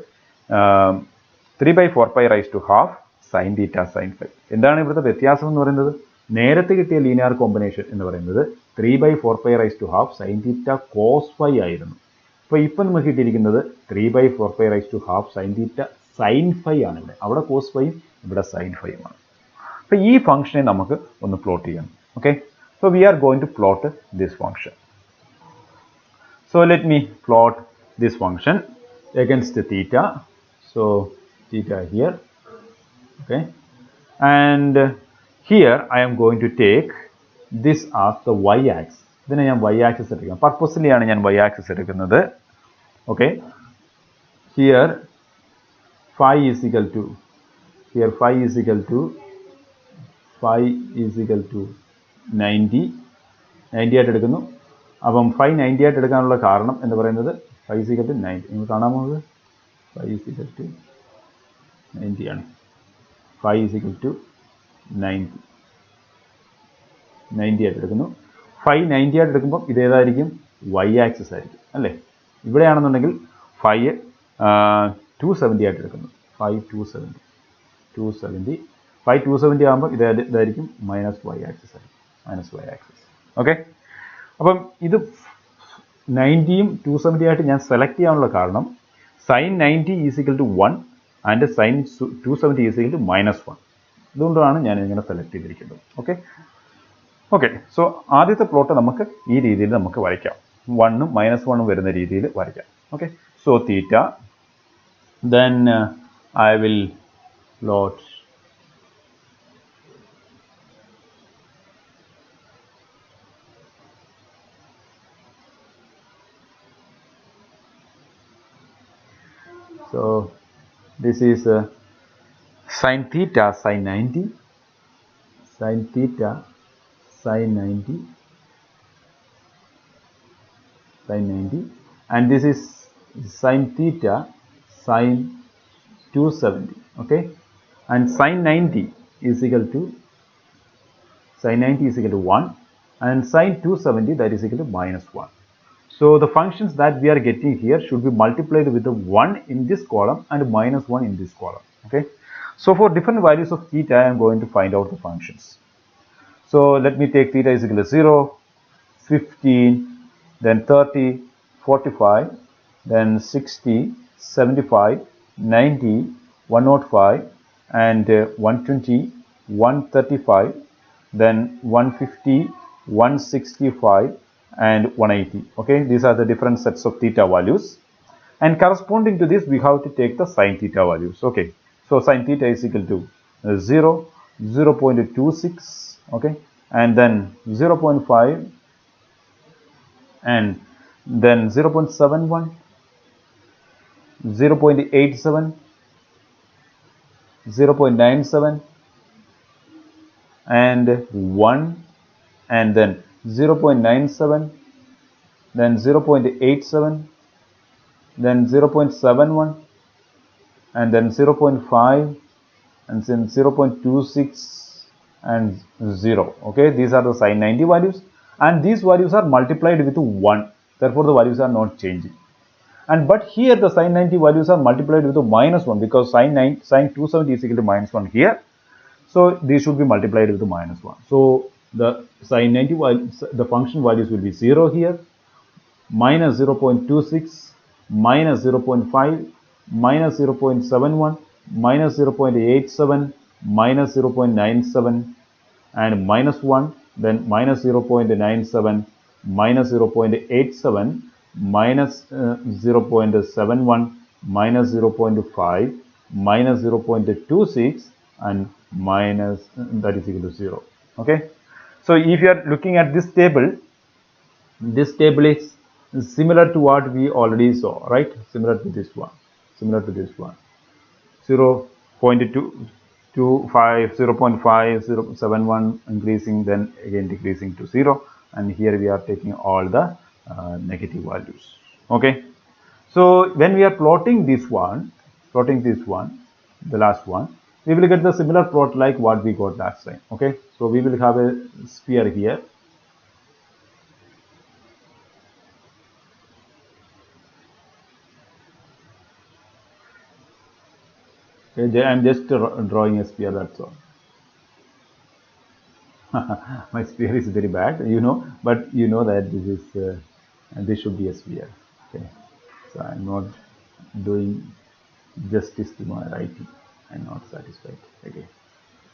3 by 4 pi raised to half sin theta sin phi. എന്താണ് ഇവിടുത്തെ വ്യത്യാസം എന്ന് പറയുന്നത്? നേരത്തെ കിട്ടിയ linear combination എന്ന് പറയുന്നത് 3 by 4 pi raised to half sin theta cos phi ആയിരുന്നു. അപ്പോൾ ഇപ്പം നമുക്ക് കിട്ടിയിരിക്കുന്നത് 3 by 4 pi raised to half sin theta sin phi ആണ്. ഇവിടെ അവിടെ cos phi ഇവിടെ sin phi ആണ്. അപ്പോൾ ഈ ഫംഗ്ഷനെ നമുക്ക് ഒന്ന് പ്ലോട്ട് ചെയ്യണം. Okay, so we are going to plot this function. So let me plot this function against theta. So theta here, okay, and here I am going to take this as the y-axis. Then I am y-axis എടുക്കാം. Purposely ആണ് ഞാൻ y-axis എടുക്കുന്നത്. Okay, here phi is equal to phi is equal to 90 ആയിട്ട് എടുക്കുന്നു. അപ്പം phi 90 ആയിട്ട് എടുക്കാനുള്ള കാരണം എന്ന് പറയുന്നത് phi is equal to 90. നിങ്ങൾ കാണാൻ പോകുന്നത് phi is equal to 90 ആണ്. phi is equal to 90 ആയിട്ട് എടുക്കുന്നു. phi 90 ആയിട്ട് എടുക്കുമ്പോൾ ഇത് ഏതായിരിക്കും? y ആക്സിസ് ആയിരിക്കും അല്ലേ? ഇവിടെയാണെന്നുണ്ടെങ്കിൽ phi 270 ആയിട്ട് എടുക്കുന്നു. phi 270 phi 270 ആകുമ്പോൾ ഇതായിരിക്കും മൈനസ് y ആക്സിസ് ആയിരിക്കും. ഓക്കെ, അപ്പം ഇത് 90യും 270 ആയിട്ട് ഞാൻ സെലക്ട് ചെയ്യാനുള്ള കാരണം sin 90 is equal to 1 and sin 270 is equal to -1. ഇതുകൊണ്ടാണ് ഞാൻ ഇങ്ങനെ സെലക്ട് ചെയ്തിരിക്കുന്നത്. ഓക്കെ, സോ ആദ്യത്തെ പ്ലോട്ട് നമുക്ക് ഈ രീതിയിൽ നമുക്ക് വരയ്ക്കാം. 1ഉം -1ഉം വരുന്ന രീതിയിൽ വരയ്ക്കാം. Okay, so theta, then I will plot So this is sin theta sin 90, sin theta sin 90, and this is sin theta sin 270. Okay, and sin 90 is equal to 1 and sin 270 that is equal to -1. So the functions that we are getting here should be multiplied with the 1 in this column and -1 in this column. Okay, so for different values of theta I am going to find out the functions. So let me take theta is equal to 0, 15, then 30, 45, then 60, 75, 90, 105, and 120, 135, then 150, 165, and 180. Okay, these are the different sets of theta values, and corresponding to this we have to take the sin theta values. Okay, so sin theta is equal to 0, 0.26, okay, and then 0.5, and then 0.71, 0.87, 0.97, and 1, and then 0.97, then 0.87, then 0.71, and then 0.5, and then 0.26 and 0. Okay, these are the sin 90 values, and these values are multiplied with 1. Therefore, the values are not changing. And but here the sin 90 values are multiplied with -1 because sin 270 is equal to -1 here. So these should be multiplied with -1. So the sin 90 values, the function values will be 0 here, minus 0.26, minus 0.5, minus 0.71, minus 0.87, minus 0.97, and minus 1, then minus 0.97, minus 0.87, minus 0.71, minus 0.5, minus 0.26, and minus, that is equal to 0. Okay, so if you are looking at this table is similar to what we already saw, right? Similar to this one, 0.225, 0.5, 0.71 increasing, then again decreasing to 0, and here we are taking all the negative values. Okay, so when we are plotting this one, the last one, we will get the similar plot like what we got last time. Okay, so we will have a sphere here. Okay, I am just drawing a sphere, that's all. My sphere is very bad, you know, but you know that this is this should be a sphere. Okay, so I am not doing justice to my writing. I am not satisfied. Okay,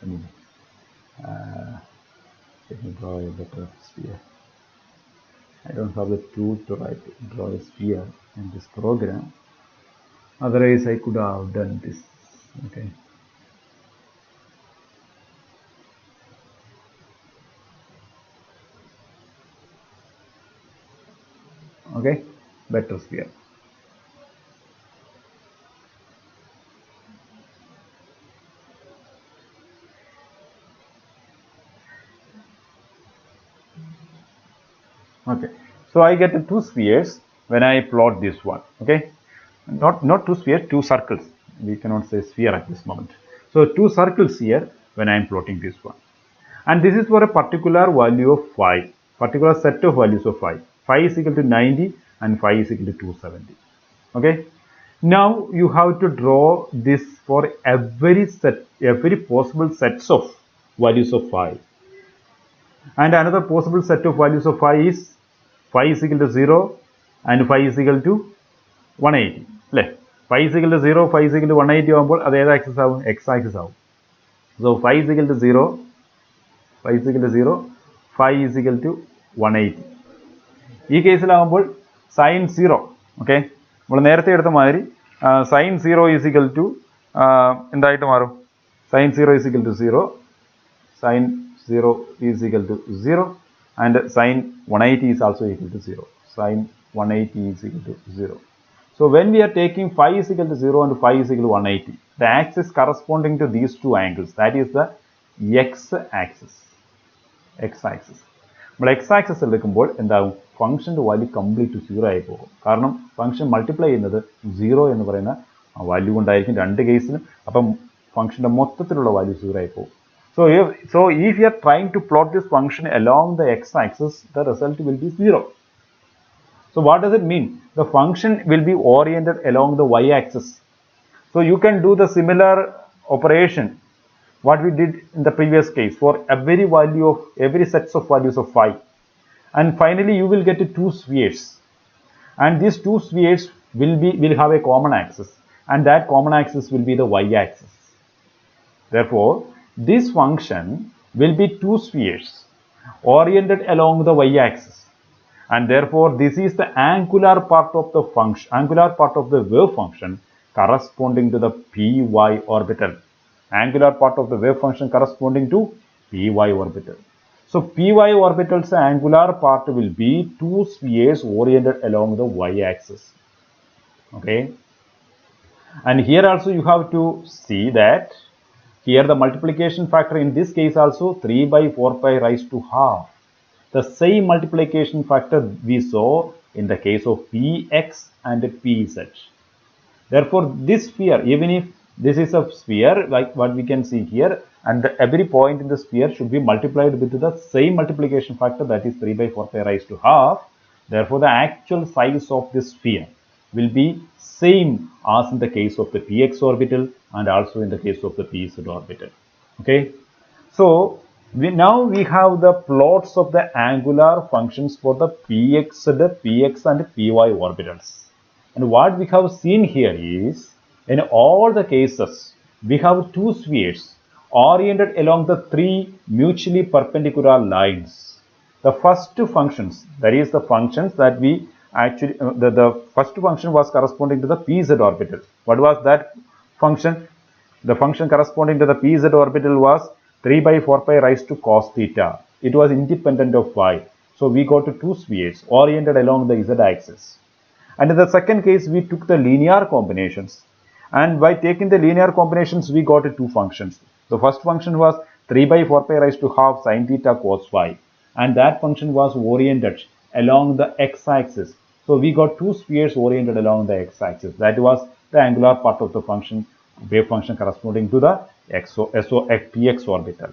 anyway, let me draw a better sphere. I don't have the tool to draw a sphere in this program. Otherwise, I could have done this. Okay. Okay, better sphere. Okay, so I get two spheres when I plot this one. Okay, not two spheres, two circles. We cannot say sphere at this moment. So two circles here when I am plotting this one, and this is for a particular value of phi, particular set of values of phi. Phi is equal to 90 and phi is equal to 270. Okay, now you have to draw this for every possible sets of values of phi. And another possible set of values of phi is equal to 0 and phi is equal to 180. Phi is equal to 0, phi is equal to 180 ആകുമ്പോൾ അത് ഏത് axis ആവും? X axis ആവും. So phi is equal to 0, phi is equal to 0, phi is equal to 180. ഈ കേസിലാകുമ്പോൾ sin 0, okay, നമ്മൾ നേരത്തെ എടുത്ത മാതിരി sin 0 is equal to എന്തായിട്ട് മാറും? sin 0 is equal to 0, sin 0 is equal to 0, and sin 180 is also equal to 0. Sin 180 is equal to 0. So when we are taking phi is equal to 0 and phi is equal to 180, the axis corresponding to these two angles, that is the x-axis. നമ്മൾ X axis എടുക്കുമ്പോൾ എന്താകും? ഫംഗ്ഷൻ്റെ value complete 0 ആയി പോകും. കാരണം function multiply ചെയ്യുന്നത് 0 എന്ന് പറയുന്ന value കൊണ്ടായിരിക്കും രണ്ട് കേസിലും. അപ്പം ഫംഗ്ഷൻ്റെ മൊത്തത്തിലുള്ള വാല്യൂ 0 ആയി പോകും. So if you are trying to plot this function along the x-axis, the result will be 0. So what does it mean? The function will be oriented along the y-axis. So you can do the similar operation what we did in the previous case for every sets of values of phi. And finally you will get two spheres. And these two spheres will have a common axis. And that common axis will be the y-axis. Therefore, this function will be two spheres oriented along the y-axis, and therefore this is the angular part of the function, angular part of the wave function corresponding to the py orbital, angular part of the wave function corresponding to py orbital. So py orbital's angular part will be two spheres oriented along the y-axis. Okay, and here also you have to see that. Here the multiplication factor in this case also 3 by 4 pi raised to half. The same multiplication factor we saw in the case of Px and Pz. Therefore, this sphere, even if this is a sphere like what we can see here, and every point in the sphere should be multiplied with the same multiplication factor, that is 3 by 4 pi raised to half. Therefore, the actual size of this sphere will be same as in the case of the Px orbital and also in the case of the Pz orbital. Okay. So, now we have the plots of the angular functions for the Px and Py orbitals. And what we have seen here is, in all the cases, we have two spheres oriented along the three mutually perpendicular lines. The first two functions, that is the functions that we actually, the first function was corresponding to the Pz orbital. What was that function? The function corresponding to the Pz orbital was 3 by 4 pi raised to cos theta. It was independent of y. So we got to two spheres oriented along the z-axis. And in the second case, we took the linear combinations. And by taking the linear combinations, we got two functions. The first function was 3 by 4 pi raised to half sin theta cos phi. And that function was oriented along the x-axis. So we got two spheres oriented along the x-axis. That was the angular part of the function, wave function corresponding to the Px orbital.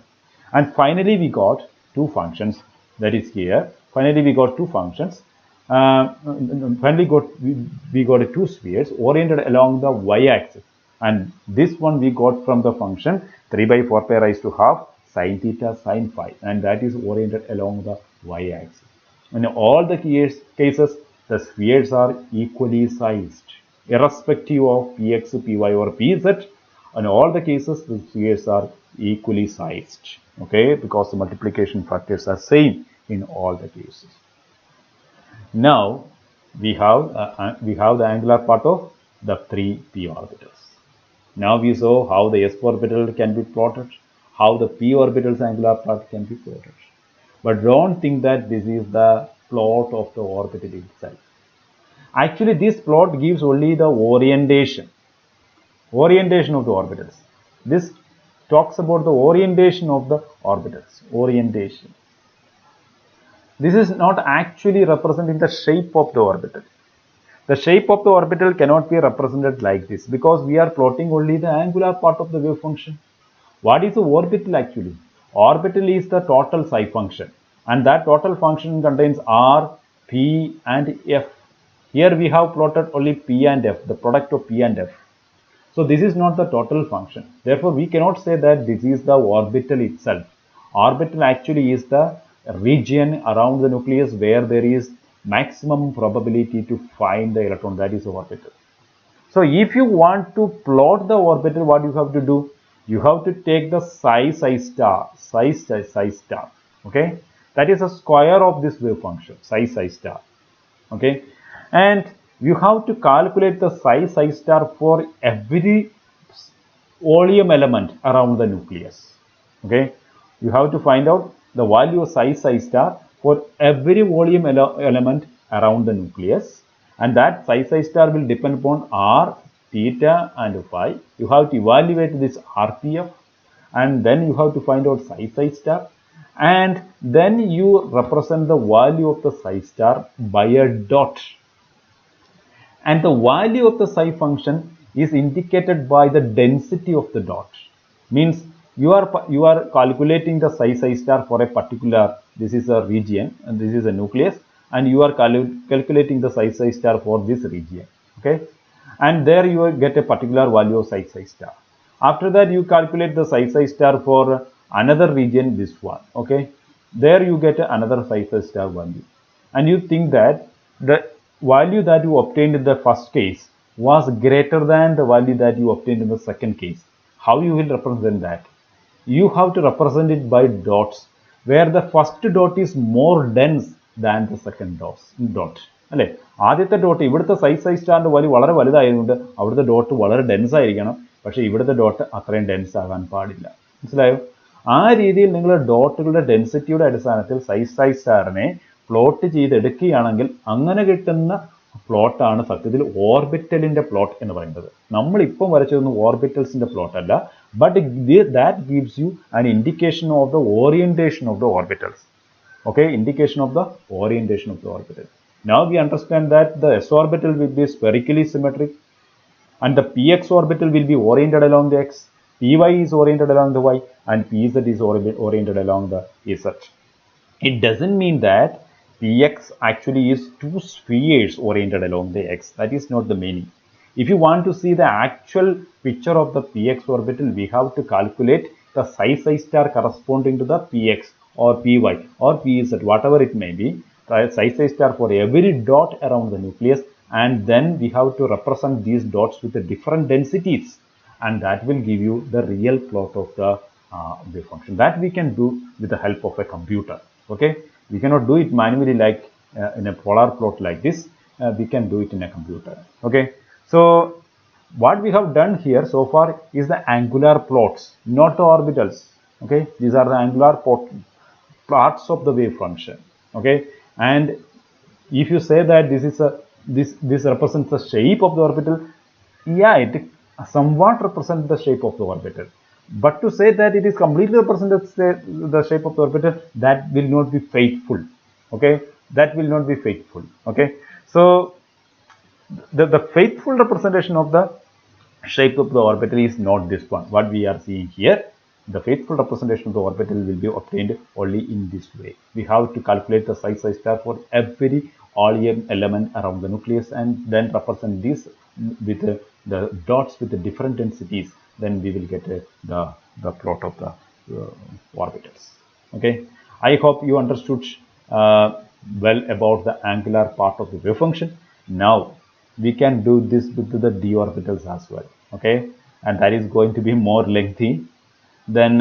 And finally, we got two functions. That is here. Finally, we got two functions. Finally, we got two spheres oriented along the y-axis. And this one we got from the function 3 by 4 pi raised to half sin theta sin phi. And that is oriented along the y-axis. In all the cases, the spheres are equally sized, irrespective of Px, Py or Pz. In all the cases, the spheres are equally sized, okay, because the multiplication factors are same in all the cases. Now we have the angular part of the three p orbitals. Now we saw how the s orbital can be plotted, how the p orbital's angular part can be plotted. But don't think that this is the plot of the orbital itself. Actually, this plot gives only the orientation of the orbitals. This talks about the orientation of the orbitals. Orientation. This is not actually representing the shape of the orbital. The shape of the orbital cannot be represented like this because we are plotting only the angular part of the wave function. What is the orbital actually? Orbital is the total psi function, and that total function contains r, p and f. Here we have plotted only p and f, the product of p and f. So this is not the total function. Therefore, we cannot say that this is the orbital itself. Orbital actually is the region around the nucleus where there is maximum probability to find the electron, that is the orbital. So if you want to plot the orbital, what you have to do? You have to take the psi star, okay? That is the square of this wave function, psi star, okay? And you have to calculate the psi star for every volume element around the nucleus, okay? You have to find out the value of psi star for every volume element around the nucleus, and that psi star will depend upon r, theta and phi. You have to evaluate this RPF, and then you have to find out psi star, and then you represent the value of the psi star by a dot. And the value of the psi function is indicated by the density of the dot. Means you are calculating the psi star for a particular, this is a region and this is a nucleus, and you are calculating the psi star for this region, okay? And there you will get a particular value of psi star. After that, you calculate the psi star for another region, this one, okay? There you get another psi star value, and you think that the value that you obtained in the first case was greater than the value that you obtained in the second case. How you will represent that? You have to represent it by dots, where the first dot is more dense than the second dot. അല്ലേ, ആദ്യത്തെ dot ഇവിടുത്തെ size സ്റ്റാറിന്റെ value വളരെ വലുതായതുകൊണ്ട് അവിടുത്തെ dot വളരെ dense ആയിരിക്കണം, പക്ഷേ ഇവിടുത്തെ dot അത്രയും ഡെൻസ് ആകാൻ പാടില്ല. മനസ്സിലായോ? ആ രീതിയിൽ നിങ്ങൾ ഡോട്ടുകളുടെ ഡെൻസിറ്റിയുടെ അടിസ്ഥാനത്തിൽ സൈസ് സ്റ്റാറിനെ പ്ലോട്ട് ചെയ്തെടുക്കുകയാണെങ്കിൽ അങ്ങനെ കിട്ടുന്ന പ്ലോട്ടാണ് സത്യത്തിൽ ഓർബിറ്റലിന്റെ പ്ലോട്ട് എന്ന് പറയുന്നത്. നമ്മൾ ഇപ്പം വരച്ചതൊന്നും ഓർബിറ്റൽസിന്റെ പ്ലോട്ട് അല്ല, but that gives you an indication of the orientation of the orbitals. Okay, indication of the orientation of the orbital. Now we understand that the s orbital will be spherically symmetric and the px orbital will be oriented along the x, py is oriented along the y, and pz is oriented along the z. It doesn't mean that px actually is two spheres oriented along the x. That is not the meaning. If you want to see the actual picture of the px orbital, we have to calculate the psi star corresponding to the px or py or pz, whatever it may be, psi star for every dot around the nucleus, and then we have to represent these dots with the different densities, and that will give you the real plot of the wave function. That we can do with the help of a computer. Okay, we cannot do it manually like in a polar plot like this. We can do it in a computer. Okay, so what we have done here so far is the angular plots, not the orbitals. Okay, these are the angular plots of the wave function. Okay, and if you say that this is a this represents the shape of the orbital, yeah, it somewhat represents the shape of the orbital. But to say that it is completely represents the shape of the orbital, that will not be faithful. Okay, that will not be faithful. Okay, so the faithful representation of the shape of the orbital is not this one, what we are seeing here. The faithful representation of the orbital will be obtained only in this way. We have to calculate the psi star for every element around the nucleus and then represent this with the dots with the different densities. Then we will get the plot of the orbitals. Okay, I hope you understood well about the angular part of the wave function. Now we can do this with the d orbitals as well. Okay, and that is going to be more lengthy. Then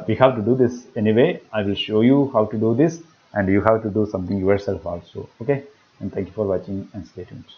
we have to do this anyway. I will show you how to do this, and you have to do something yourself also. Okay, and thank you for watching and stay tuned.